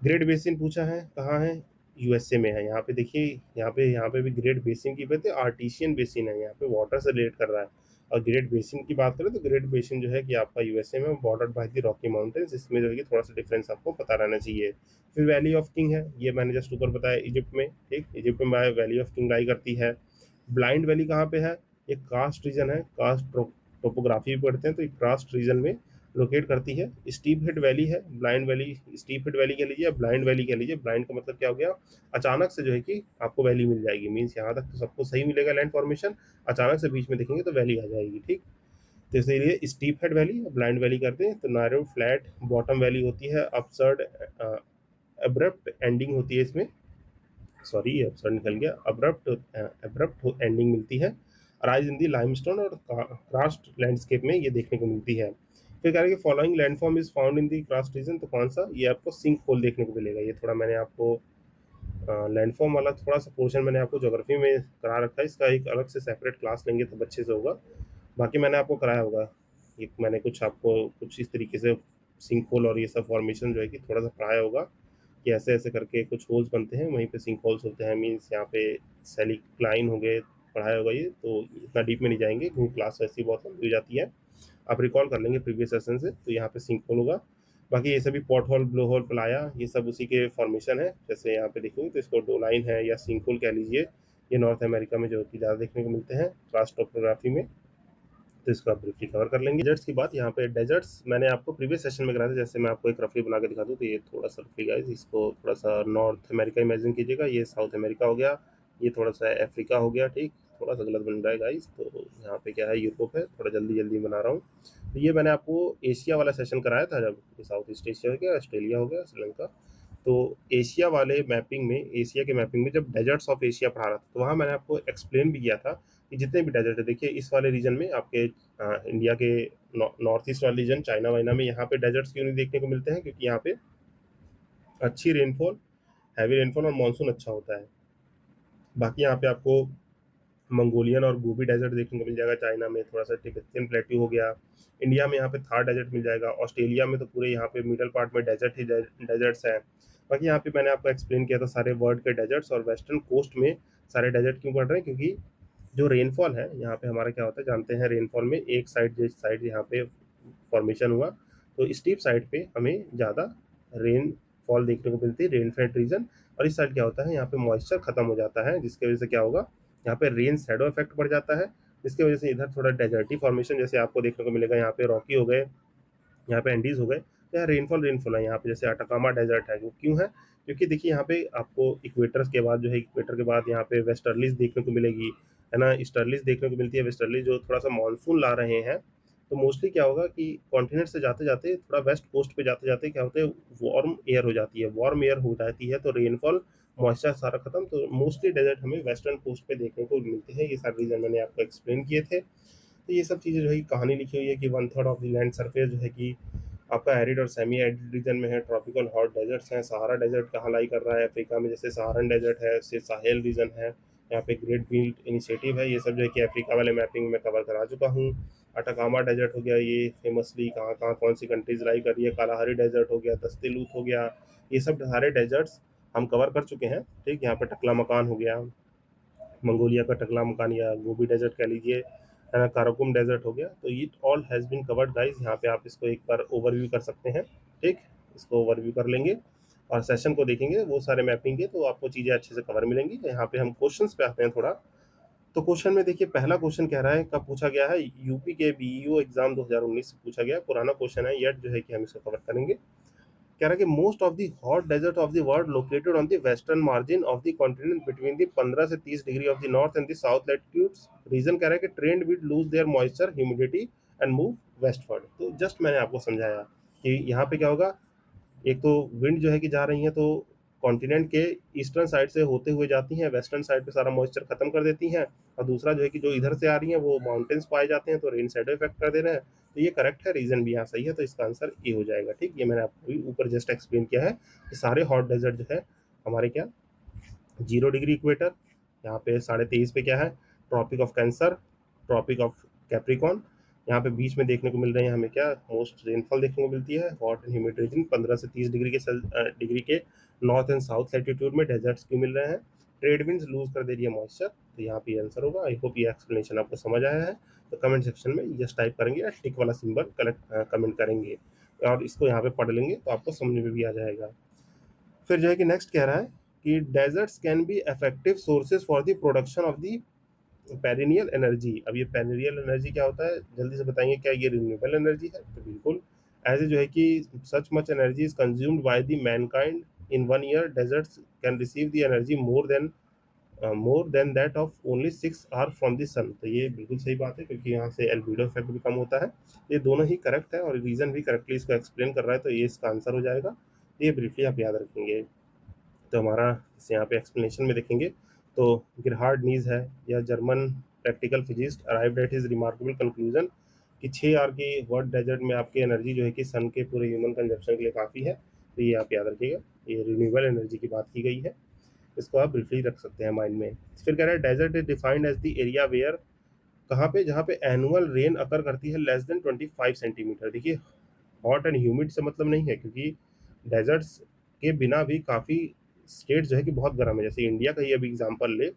ग्रेट बेसिन पूछा है कहाँ है? यूएसए में है। यहाँ पे देखिए, यहाँ पे भी ग्रेट बेसिन की बात है, आर्टिशियन बेसिन है, यहाँ पे वाटर से रिलेट कर रहा है। और ग्रेट बेसिन की बात करें तो ग्रेट बेसिन जो है कि आपका यूएसए में bordered by the Rocky mountains, इसमें जो है कि थोड़ा सा डिफरेंस आपको पता रहना चाहिए। फिर वैली ऑफ किंग है, ये मैंने जस्ट ऊपर बताया, इजिप्ट में, ठीक। इजिप्ट में वैली ऑफ किंग लाई करती है। ब्लाइंड वैली कहाँ पे है? ये कास्ट रीजन है, कास्ट टोपोग्राफी भी पढ़ते हैं, तो ये कास्ट रीजन में लोकेट करती है। स्टीप हिट वैली है, blind valley, steep hit valley कह लीजिए, ब्लाइंड वैली कह लीजिए। ब्लाइंड का मतलब क्या हो गया? अचानक से जो है कि आपको वैली मिल जाएगी, मीन्स यहाँ तक तो सबको सही मिलेगा लैंड फॉर्मेशन, अचानक से बीच में देखेंगे तो वैली आ जाएगी, ठीक। तो इसलिए steep head valley, blind valley करते हैं। तो नारो फ्लैट बॉटम वैली होती है, अपसर्ड अब्रप्ट एंडिंग होती है इसमें, सॉरी ये अपसर्ड निकल गया, अब्रप्ट एंडिंग मिलती है। राइज इन दी लाइमस्टोन और क्रास्ट लैंडस्केप में ये देखने को मिलती है। फिर कह रहे हैं कि following landform is found in the karst region, तो कौन सा? ये आपको सिंक होल देखने को मिलेगा। ये थोड़ा मैंने आपको लैंडफॉर्म वाला थोड़ा सा पोर्शन मैंने आपको ज्योग्राफी में करा रखा है, इसका एक अलग से सेपरेट क्लास लेंगे तब अच्छे से होगा। बाकी मैंने आपको कराया होगा, ये मैंने कुछ आपको कुछ इस तरीके से सिंक होल और ये सब फॉर्मेशन जो है कि थोड़ा सा पढ़ाया होगा कि ऐसे ऐसे करके कुछ होल्स बनते हैं, वहीं पे सिंक होल्स होते हैं, मीन्स यहाँ पे सेलिक्लाइन हो गए, पढ़ाया होगा ये, तो इतना डीप में नहीं जाएंगे क्योंकि क्लास वैसी बहुत लंबी हो जाती है। आप रिकॉल कर लेंगे प्रीवियस सेशन से, तो यहाँ पे सिंक होल होगा। बाकी ये सभी pothole, blowhole, playa, ये सब उसी के फॉर्मेशन है। जैसे यहाँ पे देखेंगे तो इसको डोलाइन है या सिंक होल कह लीजिए, ये नॉर्थ अमेरिका में जो कि ज़्यादा देखने को मिलते हैं क्लास टोपोग्राफी में, तो इसको आप ब्रीफली कवर कर लेंगे। डेजर्ट्स की बात, यहाँ पे डेजर्ट्स मैंने आपको प्रीवियस सेशन में कराया था, जैसे मैं आपको एक रफली बना के दिखा दूँ, तो ये थोड़ा सा रफली गाइस, इसको थोड़ा सा नॉर्थ अमेरिका इमेजिन कीजिएगा, ये साउथ अमेरिका हो गया, ये थोड़ा सा अफ्रीका हो गया, ठीक। थोड़ा सा गलत बन रहा है गाइस, तो यहाँ पे क्या है, यूरोप है, थोड़ा जल्दी जल्दी बना रहा हूँ। तो ये मैंने आपको एशिया वाला सेशन कराया था, जब साउथ ईस्ट एशिया हो गया, ऑस्ट्रेलिया हो गया, श्रीलंका। तो एशिया वाले मैपिंग में, एशिया के मैपिंग में जब डेजर्ट्स ऑफ एशिया पढ़ा रहा था, तो वहाँ मैंने आपको एक्सप्लेन भी किया था कि जितने भी डेजर्ट है, देखिए इस वाले रीजन में आपके इंडिया के नॉर्थ ईस्ट वाले रीजन, चाइना वाइना में, यहाँ पे डेजर्ट्स क्यों नहीं देखने को मिलते हैं? क्योंकि यहाँ पे अच्छी रेनफॉल, हैवी रेनफॉल और मानसून अच्छा होता है। बाकी यहाँ पे आपको मंगोलियन और गोबी डेजर्ट देखने को मिल जाएगा, चाइना में थोड़ा सा तिब्बतियन प्लेट्यू हो गया, इंडिया में यहाँ पे थार डेजर्ट मिल जाएगा, ऑस्ट्रेलिया में तो पूरे यहाँ पे मिडल पार्ट में डेजर्ट ही डेजर्ट्स हैं। बाकी यहाँ पे मैंने आपको एक्सप्लेन किया था सारे वर्ल्ड के डेजर्ट्स, और वेस्टर्न कोस्ट में सारे डेजर्ट क्यों पड़ रहे हैं, क्योंकि जो रेनफॉल है यहाँ पे हमारा क्या होता है जानते हैं, रेनफॉल में एक साइड जिस साइड यहाँ पे फॉर्मेशन हुआ तो स्टीप साइड पे हमें ज़्यादा रेन फॉल देखने को मिलती है, रेन फेड रीजन, और इस साइड क्या होता है यहाँ पे मॉइस्चर खत्म हो जाता है, जिसकी वजह से क्या होगा, यहाँ पे रेन शैडो इफेक्ट बढ़ जाता है, जिसकी वजह से इधर थोड़ा डेजर्टी फॉर्मेशन जैसे आपको देखने को मिलेगा, यहाँ पे रॉकी हो गए, यहाँ पे एंडीज हो गए, तो यहाँ रेनफॉल है यहाँ पे, जैसे अटाकामा डेजर्ट है, वो क्यों है, क्योंकि देखिए यहाँ पे आपको इक्वेटर के बाद जो है, इक्वेटर के बाद यहाँ पे वेस्टर्लीज देखने को मिलेगी, है ना, ईस्टर्लीज देखने को मिलती है, वेस्टर्लीज जो थोड़ा सा मानसून ला रहे हैं, तो मोस्टली क्या होगा कि कॉन्टिनेंट से जाते जाते थोड़ा वेस्ट कोस्ट पे जाते जाते क्या होते हैं, वार्म एयर हो जाती है, वार्म एयर हो जाती है, तो रेनफॉल मॉइस्चर सारा खत्म, तो मोस्टली डेजर्ट हमें वेस्टर्न कोस्ट पे देखने को मिलते हैं, ये सारे रीजन मैंने आपको एक्सप्लेन किए थे। तो ये सब चीज़ें जो है कहानी लिखी हुई है कि one third of the land surface जो है कि आपका एरिड और सेमी एरिड रीजन में है, ट्रॉपिकल हॉट डेजर्ट्स हैं, सहारा डेजर्ट कहाँ लाई कर रहा है, अफ्रीका में जैसे सहारन डेजर्ट है, से साहेल रीजन है, यहाँ पे ग्रेट बील्ड इनिशिएटिव है, ये सब जो है कि अफ्रीका वाले मैपिंग में कवर करा चुका हूँ। अटाकामा डेजर्ट हो गया, ये फेमसली कहाँ कहाँ कौन सी कंट्रीज लाई कर रही है, कालाहारी डेजर्ट हो गया, दस्तेलूत हो गया, ये सब सारे डेजर्ट्स हम कवर कर चुके हैं। ठीक, यहाँ पे टकला मकान हो गया, मंगोलिया का टकला मकान या गोबी डेजर्ट कह लीजिए, है ना, काराकुम डेजर्ट हो गया, तो it all has been covered guys, यहाँ पे आप इसको एक बार ओवरव्यू कर सकते हैं। ठीक, इसको ओवरव्यू कर लेंगे और सेशन को देखेंगे वो सारे मैपिंग के, तो आपको चीज़ें अच्छे से कवर मिलेंगी। यहाँ पे हम क्वेश्चंस पे आते हैं थोड़ा। तो क्वेश्चन में देखिए पहला क्वेश्चन कह रहा है, कब पूछा गया है, यूपी के बीईओ एग्जाम 2019 से पूछा गया है, पुराना क्वेश्चन है, येट जो है कि हम इसको कवर करेंगे। कह रहा है कि most of the hot desert of the world located on the western margin of the continent between the 15 से 30 degree of the north and the south latitudes, region कह रहा है कि ट्रेंड विड lose their moisture humidity and move westward. तो just मैंने आपको समझाया कि यहाँ पे क्या होगा, एक तो विंड जो है कि जा रही है तो कॉन्टिनेंट के ईस्टर्न साइड से होते हुए जाती हैं, वेस्टर्न साइड पे सारा मॉइस्चर खत्म कर देती हैं, और दूसरा जो है कि जो इधर से आ रही हैं वो माउंटेन्स पाए जाते हैं तो रेन शैडो इफेक्ट कर दे रहे हैं। तो ये करेक्ट है, रीजन भी यहाँ सही है, तो इसका आंसर ए हो जाएगा। ठीक, ये मैंने आपको भी ऊपर जस्ट एक्सप्लेन किया है कि सारे हॉट डेजर्ट जो है हमारे क्या, 0 डिग्री इक्वेटर, यहाँ पे 23.5 पे क्या है, Tropic of Cancer, Tropic of Capricorn, यहाँ पे बीच में देखने को मिल रहे हैं हमें क्या, मोस्ट रेनफॉल देखने को मिलती है, हॉट एंड ह्यूमिड रीजन 15 से 30 डिग्री के डिग्री के नॉर्थ एंड साउथ लैटिट्यूड में डेजर्ट्स क्यों मिल रहे हैं, ट्रेड विंड्स लूज कर दे रही है मॉइस्चर, तो यहाँ पे आंसर होगा। आई होप ये एक्सप्लेनेशन आपको समझ आया है, तो कमेंट सेक्शन में यस टाइप करेंगे या टिक वाला सिंबल कलेक्ट कमेंट करेंगे, और इसको यहाँ पे पढ़ लेंगे तो आपको समझ में भी आ जाएगा। फिर जो है कि नेक्स्ट कह रहा है कि deserts can be effective sources for the production of the perennial energy. अब ये पेरिनियल एनर्जी क्या होता है, जल्दी से बताएंगे, क्या ये रिन्यूएबल एनर्जी है, तो बिल्कुल। ऐसे जो है कि such much energy is consumed by the mankind in one year, deserts can receive the energy more than that of only 6 hour from the sun. तो ये बिल्कुल सही बात है, क्योंकि यहाँ से एल्बिडो इफेक्ट भी कम होता है। ये दोनों ही करेक्ट है और रीजन भी करेक्टली इसको एक्सप्लेन कर रहा है, तो ये इसका आंसर हो जाएगा। ये ब्रीफली आप याद रखेंगे। तो हमारा इसे यहाँ पे एक्सप्लेनेशन में देखेंगे तो गिरहार्ड नीज है, यह German practical physicist arrived at his remarkable conclusion कि 6 आवर की वर्ल्ड डेजर्ट में आपकी एनर्जी जो है कि सन के पूरे ह्यूमन कंजप्शन के लिए काफ़ी है। तो ये आप याद रखिएगा, ये रिन्यूएबल एनर्जी की बात की गई है, इसको आप ब्रीफली रख सकते हैं माइंड में। फिर कह रहा है desert is defined as the area where, कहाँ पे, जहाँ पे एनुअल रेन अकर करती है लेस देन 25 सेंटीमीटर। देखिए हॉट एंड ह्यूमिड से मतलब नहीं है, क्योंकि डेजर्ट्स के बिना भी काफ़ी स्टेट जो है कि बहुत गर्म है, जैसे इंडिया का ही अभी एग्जांपल ले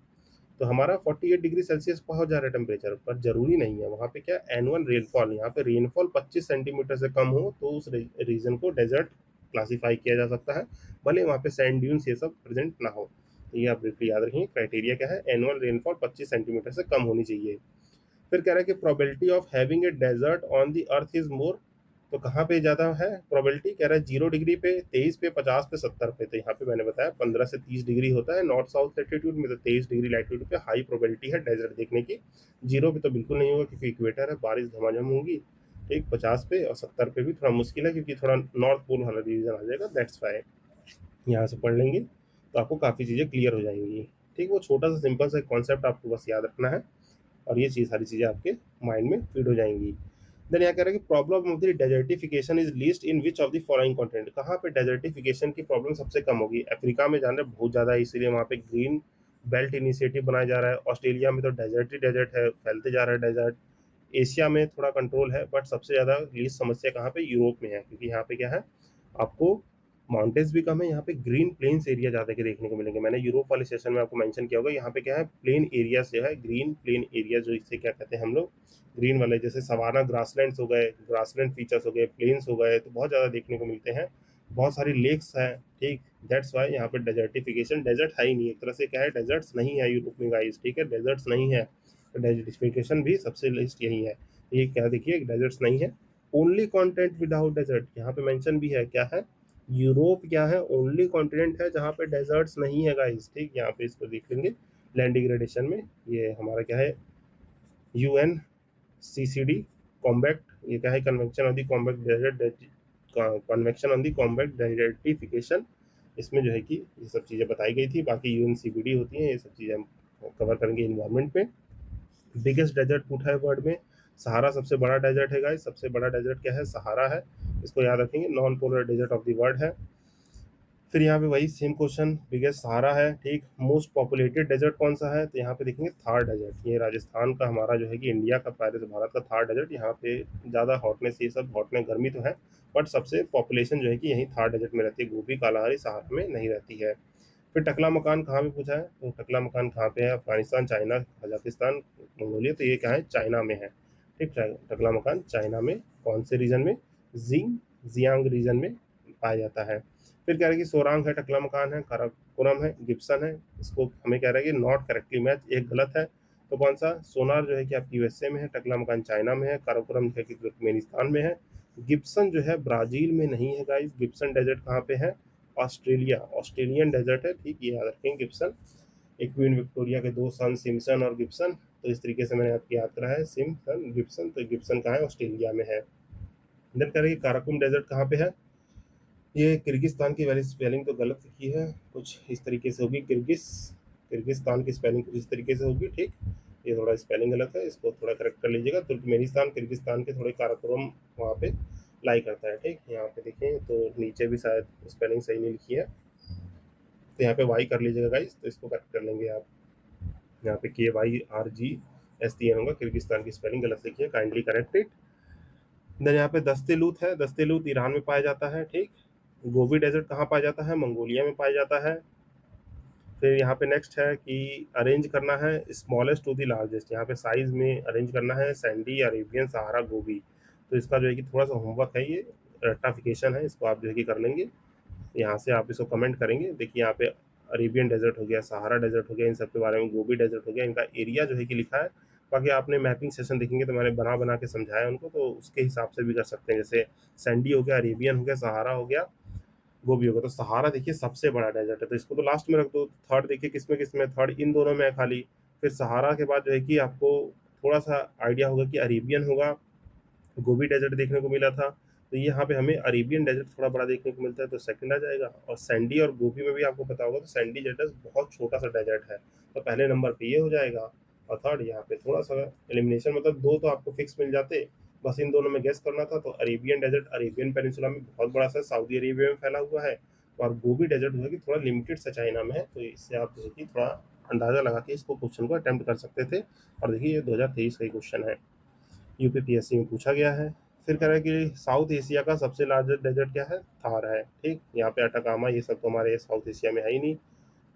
तो हमारा 48 डिग्री सेल्सियस पहुंच जा रहा है टेम्परेचर, पर जरूरी नहीं है, वहाँ पे क्या एनुअल रेनफॉल, यहाँ पे रेनफॉल 25 सेंटीमीटर से कम हो तो उस रीजन को डेजर्ट क्लासीफाई किया जा सकता है, भले वहाँ पे सैंड ड्यून्स ये सब प्रेजेंट ना हो। तो ये आप ब्रीफली याद रखिए, क्राइटेरिया क्या है, एनुअल रेनफॉल 25 सेंटीमीटर से कम होनी चाहिए। फिर कह रहा है कि probability of having a desert on the earth is more, तो कहाँ पे ज़्यादा है प्रोबेबिलिटी, कह रहा है 0 डिग्री पे, 23 पे, 50 पे, 70 पे। तो यहाँ पे मैंने बताया 15 से 30 डिग्री होता है नॉर्थ साउथ लैटिट्यूड में, तो 23 डिग्री लैटिट्यूड पे हाई प्रोबेबिलिटी है डेजर्ट देखने की। 0 पे तो बिल्कुल नहीं होगा क्योंकि इक्वेटर है, बारिश झमाझम होगी। ठीक, 50 पे और 70 पे भी थोड़ा मुश्किल है क्योंकि थोड़ा नॉर्थ पोल वाला रीजन आ जाएगा, दैट्स वाई। यहाँ से पढ़ लेंगे तो आपको काफ़ी चीज़ें क्लियर हो जाएंगी। ठीक, वो छोटा सा सिंपल सा कॉन्सेप्ट आपको बस याद रखना है और ये चीज़ सारी चीज़ें आपके माइंड में फीड हो जाएंगी। देन यहाँ कह रहा है कि problem of the desertification is least in which of the following continent, कहाँ पे डेजर्टिफिकेशन की प्रॉब्लम सबसे कम होगी। अफ्रीका में जान रहे बहुत ज़्यादा है, इसीलिए वहाँ पे ग्रीन बेल्ट इनिशिएटिव बनाया जा रहा है। ऑस्ट्रेलिया में तो डेजर्ट ही डेजर्ट है, फैलते जा रहा है डेजर्ट। एशिया में थोड़ा कंट्रोल है, बट सबसे ज़्यादा लीस्ट समस्या कहाँ पे, यूरोप में है, क्योंकि यहाँ पे क्या है, आपको माउंटेन्स भी कम है, यहाँ पे ग्रीन प्लेन्स एरिया ज़्यादा के देखने को मिलेंगे। मैंने यूरोप वाले सेशन में आपको मेंशन किया होगा, यहाँ पे क्या है, प्लेन एरिया से है, ग्रीन प्लेन एरिया, जो इसे क्या कहते हैं हम लोग, ग्रीन वाले, जैसे सवाना ग्रासलैंड्स हो गए, ग्रासलैंड फीचर्स हो गए, प्लेन्स हो गए, तो बहुत ज़्यादा देखने को मिलते हैं। बहुत सारी लेक्स हैं, ठीक, दैट्स वाई यहाँ पे डेजर्टिफिकेशन, डेजर्ट है ही नहीं, एक तरह से क्या है, डेजर्ट्स नहीं है यूरोप में गाइस, ठीक है, डेजर्ट्स नहीं है, तो डेजर्टिफिकेशन भी सबसे लिस्ट यही है। ये क्या देखिए, डेजर्ट्स नहीं है। ओनली कॉन्टिनेंट विदाउट डेजर्ट, यहाँ पे मेंशन भी है, क्या है, यूरोप क्या है, ओनली कॉन्टिनेंट है जहाँ पे डेजर्ट्स नहीं है गाइस, ठीक, यहाँ पे इसको देख लेंगे लैंड डिग्रेडेशन में। ये हमारा क्या है, यूएन सीसीडी कॉम्बैक्ट, ये क्या है, convention on the combat desert, convention on the combat desertification, इसमें जो है कि ये सब चीज़ें बताई गई थी। बाकी यूएनसीबीडी होती हैं, ये सब चीज़ें हम कवर करेंगे इन्वायरमेंट में। बिगेस्ट डेजर्ट पूछा है वर्ल्ड में, सहारा सबसे बड़ा डेजर्ट है गाइस, सबसे बड़ा डेजर्ट क्या है, सहारा है, इसको याद रखेंगे, non polar desert of the world है। फिर यहाँ पे वही सेम क्वेश्चन, बिगेस्ट सहारा है, ठीक, मोस्ट पॉपुलेटेड डेजर्ट कौन सा है, तो यहाँ पे देखेंगे थार डेजर्ट, ये राजस्थान का हमारा जो है कि इंडिया का, पहले से भारत का थार डेजर्ट, यहाँ पे ज़्यादा हॉटनेस, ये सब हॉटनेस गर्मी तो है, बट सबसे पॉपुलेशन जो है कि यहीं थार डेजर्ट में रहती है, गोबी कालाहारी सहारा में नहीं रहती है। फिर टकला मकान कहाँ पे पूछा है, तो टकला मकान कहाँ पे है, अफगानिस्तान, चाइना, कजाकिस्तान, मंगोलिया, तो ये क्या है, चाइना में है, ठीक, टकला मकान चाइना में, कौन से रीजन में, जियांग रीजन में पाया जाता है। फिर कह रहे हैं कि सोरांग है, टकला मकान है, काराकोरम है, गिब्सन है, इसको हमें कह रहा है कि नॉट करेक्टली मैच, एक गलत है, तो कौन सा, सोनार जो है कि आपकी यूएसए में है, टकला मकान चाइना में है, काराकोरम जो है कि तुर्कमेनिस्तान में है, गिब्सन जो है ब्राजील में नहीं है गाइस, गिब्सन डेजर्ट कहाँ पे है, ऑस्ट्रेलिया, ऑस्ट्रेलियन डेजर्ट है, ठीक, ये याद रखेंगे गिब्सन। एक क्वीन विक्टोरिया के दो सन, सिम्सन और गिब्सन, तो इस तरीके से मैंने आपको याद करा है, सिम्सन गिब्सन, तो गिब्सन कहाँ है, ऑस्ट्रेलिया में है। देन कह रहे हैं कि काराकुम डेजर्ट कहाँ पे है, ये किर्गिस्तान की वाली स्पेलिंग तो गलत लिखी है, कुछ इस तरीके से होगी, किर्गिस्तान की स्पेलिंग कुछ इस तरीके से होगी, ठीक, ये थोड़ा स्पेलिंग गलत है, इसको थोड़ा करेक्ट कर लीजिएगा। तुर्कमेनिस्तान किर्गिस्तान के थोड़े काराकोरम वहाँ पे लाई करता है, ठीक, यहाँ पे देखें तो नीचे भी शायद स्पेलिंग सही नहीं लिखी है, तो यहाँ पे वाई कर लीजिएगा गाइस, तो इसको करेक्ट कर लेंगे आप, यहाँ पे KYRGSTN होगा, किर्गिस्तान की स्पेलिंग गलत लिखी है, काइंडली करेक्ट इट। देन यहाँ पे दस्तेलूत है, दस्तेलूत ईरान में पाया जाता है, ठीक, गोबी डेजर्ट कहाँ पाया जाता है, मंगोलिया में पाया जाता है। फिर यहाँ पे नेक्स्ट है कि अरेंज करना है स्मॉलेस्ट टू द लार्जेस्ट, यहाँ पे साइज में अरेंज करना है, सैंडी, अरेबियन, सहारा, गोबी, तो इसका जो है कि थोड़ा सा होमवर्क है, ये रट्टाफिकेशन है, इसको आप जो है कि कर लेंगे, यहाँ से आप इसको कमेंट करेंगे। देखिए यहाँ पे अरेबियन डेजर्ट हो गया, सहारा डेजर्ट हो गया, इन सब के बारे में, गोबी डेजर्ट हो गया, इनका एरिया जो है कि लिखा है। बाकी आपने मैपिंग सेशन देखेंगे तो मैंने बना बना के समझाया उनको, तो उसके हिसाब से भी कर सकते हैं, जैसे सैंडी हो गया, अरेबियन हो गया, सहारा हो गया, गोबी होगा, तो सहारा देखिए सबसे बड़ा डेजर्ट है, तो इसको तो लास्ट में रख दो। थर्ड देखिए किसमें किसमें, थर्ड इन दोनों में है खाली। फिर सहारा के बाद जो है कि आपको थोड़ा सा आइडिया होगा कि अरेबियन होगा, गोबी डेजर्ट देखने को मिला था, तो यहाँ पे हमें अरेबियन डेजर्ट थोड़ा बड़ा देखने को मिलता है, तो सेकंड आ जाएगा। और सैंडी और गोबी में भी आपको पता होगा, तो सैंडी डेजर्ट बहुत छोटा सा डेजर्ट है, तो पहले नंबर पे ये हो जाएगा। और थर्ड यहाँ पे थोड़ा सा एलिमिनेशन, मतलब दो तो आपको फिक्स मिल जाते, बस इन दोनों में गेस करना था। तो अरेबियन डेजर्ट अरेबियन पेनिनसुला में बहुत बड़ा सा साउदी अरेबिया में फैला हुआ है, और गोबी डेजर्ट जो है कि थोड़ा लिमिटेड सा चाइना में है, तो इससे आप जो है कि थोड़ा अंदाजा लगा के इसको क्वेश्चन को अटेम्प्ट कर सकते थे। और देखिए ये 2023 का ही क्वेश्चन है, यूपीपीएससी में पूछा गया है। फिर कह रहा है कि साउथ एशिया का सबसे लार्जेस्ट डेजर्ट क्या है, थार है, ठीक, यहाँ पे अटाकामा, ये सब तो हमारे साउथ एशिया में है ही नहीं,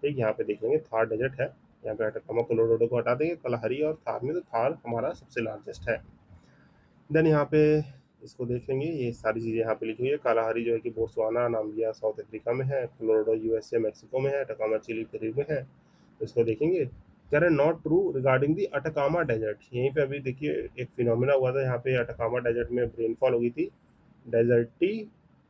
ठीक, यहाँ पे देख लेंगे थार डेजर्ट है, यहाँ पे अटाकामा कोलोराडो को हटा देंगे, कलहरी और थार में, तो थार हमारा सबसे लार्जेस्ट है। देन यहाँ पे इसको देख लेंगे, ये सारी चीज़ें यहाँ पे लिखी हुई है। कालाहारी जो है कि बोत्सवाना, नामीबिया साउथ अफ्रीका में है, कोलोराडो यूएसए मेक्सिको में है, अटाकामा चिली पेरू में है, तो इसको देखेंगे। कह रहे not true regarding the Atacama desert, यहीं पे अभी देखिए एक फिनोमिना हुआ था, यहाँ पे अटाकामा डेजर्ट में रेनफॉल हो गई थी, डेजर्टी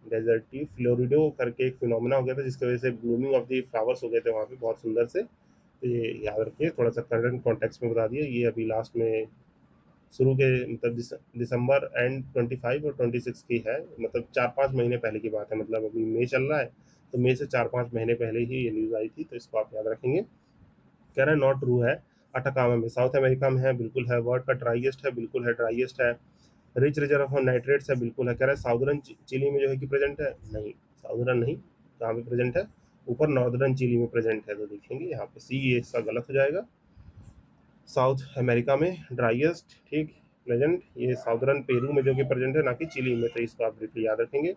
डेजर्टी फ्लोरिडो करके एक फिनोमिना हो गया था, जिसकी वजह से ब्लूमिंग ऑफ दी फ्लावर्स हो गए थे वहाँ पे बहुत सुंदर से, तो ये याद रखिए, थोड़ा सा करंट कॉन्टेक्स्ट में बता दिया, ये अभी लास्ट में शुरू के, मतलब दिसंबर एंड 25 और 26 की है, मतलब 4-5 महीने पहले की बात है, मतलब अभी मई चल रहा है, तो मई से 4-5 महीने पहले ही ये न्यूज़ आई थी, तो इसको आप याद रखेंगे। कह रहा है नॉट ट्रू है, अटाकामा में साउथ अमेरिका में है, बिल्कुल है, वर्ल्ड का ड्राइएस्ट है, बिल्कुल है ड्राइएस्ट है। रिच रिजर्व ऑफ नाइट्रेट्स है, बिल्कुल है। कह रहा है साउदर्न चिली में जो है कि प्रेजेंट है, नहीं साउदर्न नहीं, कहाँ पे प्रेजेंट है, ऊपर नॉर्दर्न चिली में प्रेजेंट है, तो देखेंगे यहाँ पे सी, ये इसका गलत हो जाएगा। साउथ अमेरिका में ड्राइएस्ट, ठीक, प्रेजेंट ये साउदर्न पेरू में जो कि प्रेजेंट है, ना कि चिली में, तो इसको आप ब्रीफली याद रखेंगे।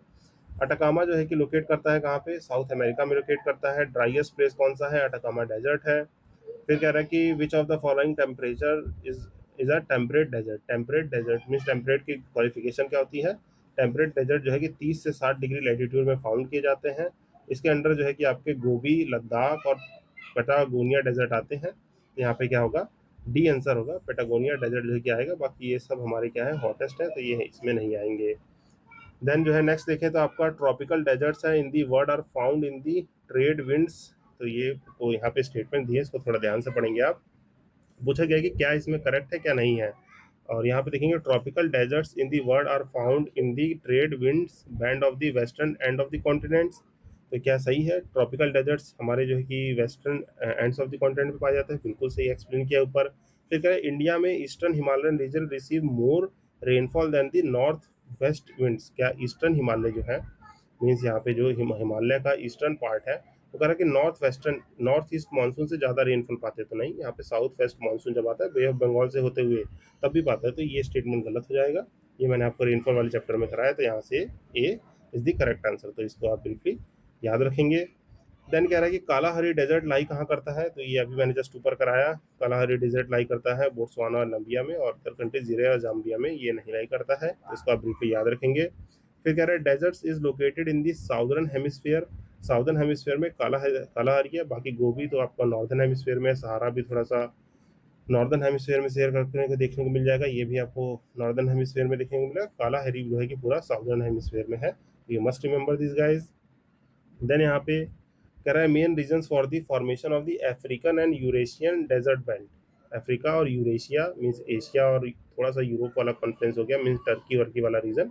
अटाकामा जो है कि लोकेट करता है कहाँ पे, साउथ अमेरिका में लोकेट करता है। ड्राइएस्ट प्लेस कौन सा है, अटाकामा डेजर्ट है। फिर कह रहा है कि which of the following temperature is a temperate desert. Temperate desert means temperate की क्वालिफिकेशन क्या होती है, टेम्परेट डेजर्ट जो है कि 30 से 60 डिग्री लैटिट्यूड में फाउंड किए जाते हैं। इसके अंडर जो है कि आपके गोबी, लद्दाख और पेटागोनिया डेजर्ट आते हैं। तो यहाँ पे क्या होगा, डी आंसर होगा, पेटागोनिया डेजर्ट जो है कि आएगा। बाकी ये सब हमारे क्या है, हॉटेस्ट है, तो ये इसमें नहीं आएंगे। देन जो है नेक्स्ट देखें तो आपका ट्रॉपिकल डेजर्ट्स है in the world are found in the trade winds. तो ये तो यहाँ पे स्टेटमेंट दिए, इसको थोड़ा ध्यान से पढ़ेंगे आप। पूछा गया है कि क्या इसमें करेक्ट है क्या नहीं है। और यहाँ पे देखेंगे tropical deserts in the world are found in the trade winds band of the western end of the continents. तो क्या सही है, ट्रॉपिकल डेजर्ट्स हमारे जो है कि western ends of the continent में पाया जाता है, बिल्कुल सही एक्सप्लेन किया ऊपर। फिर कह रहे हैं इंडिया में eastern Himalayan region receive more rainfall than the north west winds. क्या ईस्टर्न हिमालय जो है, मीन्स यहाँ पे जो हिमालय का ईस्टर्न पार्ट है, वो कह रहा है कि north western, north east monsoon से ज़्यादा रेनफॉल पाते हैं। तो नहीं, यहाँ पे साउथ वेस्ट मानसून जब आता है बे ऑफ बंगाल से होते हुए तब भी पाता है, तो ये स्टेटमेंट गलत हो जाएगा। ये मैंने आपको रेनफॉल वाले चैप्टर में कराया, तो यहाँ से ए इज द करेक्ट आंसर, तो इसको आप बिल्कुल याद रखेंगे। देन कह रहा है कि कालाहरी डेजर्ट लाई कहाँ करता है, तो ये अभी मैंने जस्ट ऊपर कराया। कालाहरी डेजर्ट लाई करता है बोट्सवाना और नबिया में, और अदर कंट्री जीरे और जाम्बिया में ये नहीं लाई करता है, तो इसको आप बिल्कुल याद रखेंगे। फिर कह रहा है deserts is located in the southern hemisphere. Southern hemisphere में कालाहारी है, बाकी गोभी तो आपका नॉर्दर्न हेमिस्फीयर में, सहारा भी थोड़ा सा नॉर्दर्न हेमिस्फीयर में शेयर करने को देखने को मिल जाएगा, ये भी आपको नॉर्दर्न हेमिस्फीयर में देखने को मिलेगा। कालाहारी जो है कि पूरा साउदर्न हेमिस्फीयर में है, you must remember this guys. Then यहाँ पे कह रहा है main regions for the formation of the African and Eurasian desert belt. Africa और यूरेशिया मीन्स एशिया और थोड़ा सा यूरोप वाला कॉन्फ्रेंस हो गया, मीन्स टर्की वर्की वाला रीजन।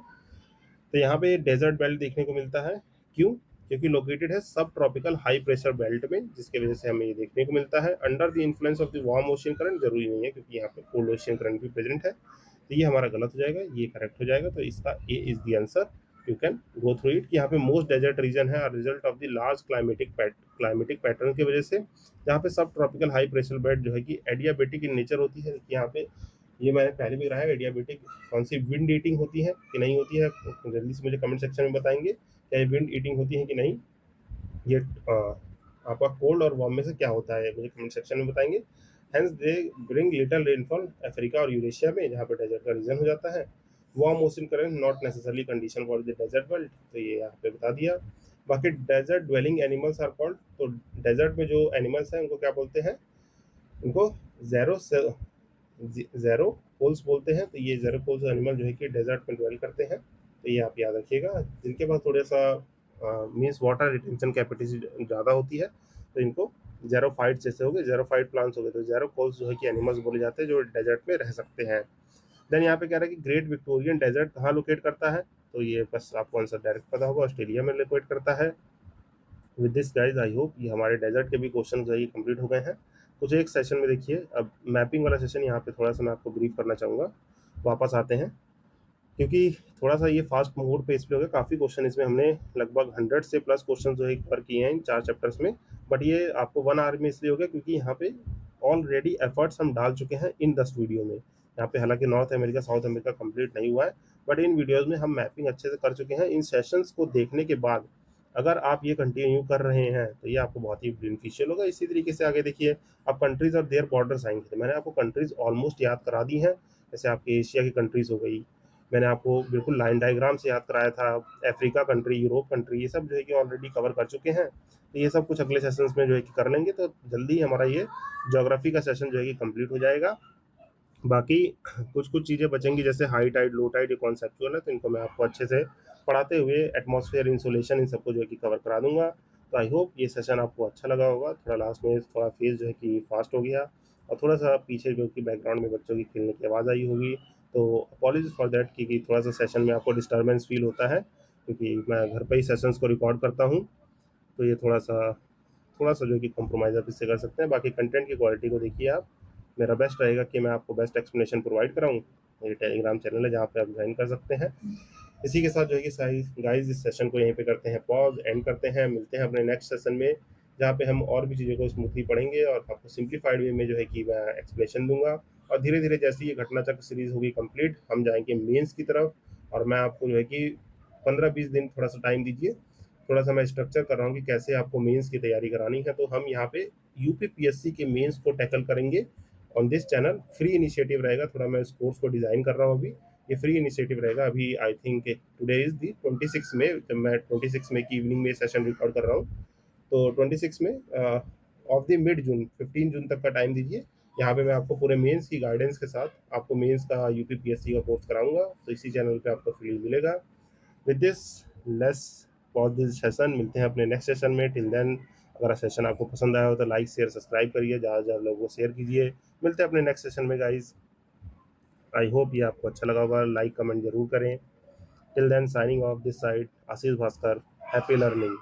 तो यहाँ पे डेजर्ट बेल्ट देखने को मिलता है, क्यों, क्योंकि लोकेटेड है सब ट्रॉपिकल हाई प्रेशर बेल्ट में, जिसके वजह से हमें ये देखने को मिलता है। Under the influence of the warm ocean current जरूरी नहीं है, क्योंकि यहाँ पे कोल्ड ओशियन करंट भी प्रेजेंट है, तो ये हमारा गलत हो जाएगा, ये करेक्ट हो जाएगा। तो इसका A is the answer, you can go through it. यहाँ पे मोस्ट डेजर्ट रीजन है result of the large climatic pattern की वजह से, जहाँ पे सब ट्रॉपिकल हाई प्रेशर बेल्ट जो है कि एडियाबेटिक इन नेचर होती है। यहाँ पे ये मैंने पहले भी कराया, एडियाबेटिक कौन सी विंड ईटिंग होती है कि नहीं होती है, जल्दी से मुझे कमेंट सेक्शन में बताएंगे, क्या ये विंड ईटिंग होती है कि नहीं। ये आपका कोल्ड और वार्म में से क्या होता है, मुझे कमेंट सेक्शन में बताएंगे। Hence they bring little rainfall Africa और यूरेशिया में, जहाँ पे डेजर्ट का रीजन हो जाता है। Warm ocean current not necessarily condition for the desert belt, तो ये यहाँ पे बता दिया। बाकी desert dwelling animals are called, तो डेजर्ट में जो एनिमल्स हैं उनको क्या बोलते हैं, उनको जेरो जेरो पोल्स बोलते हैं। तो ये जेरो पोल्स एनिमल जो है कि डेजर्ट में ड्वेल करते हैं, तो ये आप याद रखिएगा। जिनके पास थोड़ा सा मीन्स वाटर रिटेंशन कैपेसिटी ज़्यादा होती है, तो इनको जेरोफाइट जैसे हो गए, जेरोफाइट प्लांट्स हो गए, तो जेरो पोल्स जो है कि एनिमल्स बोले जाते हैं जो डेजर्ट में रह सकते हैं। देन यहाँ पे कह रहा है कि ग्रेट विक्टोरियन डेजर्ट कहाँ लोकेट करता है, तो ये बस आपको आंसर डायरेक्ट पता होगा, ऑस्ट्रेलिया में लोकेट करता है। With this guys I hope ये हमारे डेजर्ट के भी क्वेश्चन जो है कंप्लीट हो गए हैं। कुछ एक सेशन में देखिए, अब मैपिंग वाला सेशन यहाँ पे थोड़ा सा मैं आपको ब्रीफ करना चाहूँगा। वापस आते हैं, क्योंकि थोड़ा सा ये फास्ट मोड पे इस पे हो गया, काफ़ी क्वेश्चन इसमें हमने लगभग 100 से प्लस क्वेश्चन जो है कवर किए हैं इन 4 चैप्टर्स में। बट ये आपको 1 आवर में इसलिए हो गया क्योंकि यहाँ पे ऑलरेडी एफर्ट्स हम डाल चुके हैं इन 10 वीडियो में। यहाँ पे हालांकि north America South America complete नहीं हुआ है, बट इन वीडियोज़ में हम मैपिंग अच्छे से कर चुके हैं। इन सेशंस को देखने के बाद अगर आप ये कंटिन्यू कर रहे हैं तो ये आपको बहुत ही बेनिफिशियल होगा। इसी तरीके से आगे देखिए, अब कंट्रीज और देयर बॉर्डर्स आएंगे, तो मैंने आपको कंट्रीज ऑलमोस्ट याद करा दी हैं। जैसे आपके एशिया की कंट्रीज हो गई, मैंने आपको बिल्कुल लाइन डायग्राम से याद कराया था। अफ्रीका कंट्री, यूरोप कंट्री, ये सब जो है कि ऑलरेडी कवर कर चुके हैं। तो ये सब कुछ अगले सेशंस में जो है कि कर लेंगे, तो जल्दी हमारा ये ज्योग्राफी का सेशन जो है कि कंप्लीट हो जाएगा। बाकी कुछ कुछ चीज़ें बचेंगी, जैसे हाई टाइड लो टाइड, ये कॉन्सेप्चुअल है, तो इनको मैं आपको अच्छे से पढ़ाते हुए एटमॉस्फेयर इंसुलेशन इन सबको जो है कि कवर करा दूंगा। तो आई होप ये सेशन आपको अच्छा लगा होगा। थोड़ा लास्ट में थोड़ा फेज जो है कि फास्ट हो गया, और थोड़ा सा पीछे जो कि बैकग्राउंड में बच्चों की खेलने की आवाज़ आई होगी, तो अपॉलॉजीज फॉर दैट कि थोड़ा सा सेशन में आपको डिस्टर्बेंस फील होता है, क्योंकि मैं घर पर ही सेशंस को रिकॉर्ड करता हूँ। तो ये थोड़ा सा जो कि कॉम्प्रोमाइज़ आप इससे कर सकते हैं। बाकी कंटेंट की क्वालिटी को देखिए आप, मेरा बेस्ट रहेगा कि मैं आपको बेस्ट एक्सप्लेनेशन प्रोवाइड कराऊँ। ये टेलीग्राम चैनल है जहाँ पे आप ज्वाइन कर सकते हैं। इसी के साथ जो है कि गाइस इस सेशन को यहीं पे करते हैं पॉज, एंड करते हैं। मिलते हैं अपने नेक्स्ट सेशन में जहाँ पे हम और भी चीज़ों को स्मूथली पढ़ेंगे और आपको सिंप्लीफाइड वे में जो है कि मैं एक्सप्लेनेशन दूंगा। और धीरे धीरे जैसे ये घटना चक्र सीरीज होगी कंप्लीट, हम जाएंगे मेंस की तरफ। और मैं आपको जो है कि 15-20 दिन थोड़ा सा टाइम दीजिए। थोड़ा सा मैं स्ट्रक्चर कर रहा हूँ कि कैसे आपको मेंस की तैयारी करानी है। तो हम यहाँ पे यूपीपीएससी के मेंस को टैकल करेंगे on this channel. Free initiative रहेगा, थोड़ा मैं इस कोर्स को डिज़ाइन कर रहा हूँ अभी। ये फ्री इनिशिएटिव रहेगा। अभी I think today is the 26 में, जब मैं 26 में की इवनिंग में सेशन रिकॉर्ड कर रहा हूँ। तो 26 में ऑफ द मिड जून, 15 जून तक का टाइम दीजिए। यहाँ पे मैं आपको पूरे मेंस की गाइडेंस के साथ आपको मेंस का यूपीपीएससी का कोर्स कराऊंगा। तो इसी चैनल पे आपको फ्री मिलेगा। With this let's pause this session. मिलते हैं अपने नेक्स्ट सेशन में। टिल देन, अगर सेशन आपको पसंद आया हो तो लाइक शेयर सब्सक्राइब करिए, ज़्यादा से ज़्यादा लोगों को शेयर कीजिए। मिलते हैं अपने नेक्स्ट सेशन में गाइज। आई होप ये आपको अच्छा लगा होगा। लाइक कमेंट जरूर करें। Till then, signing off this side, Ashish Bhaskar. Happy learning.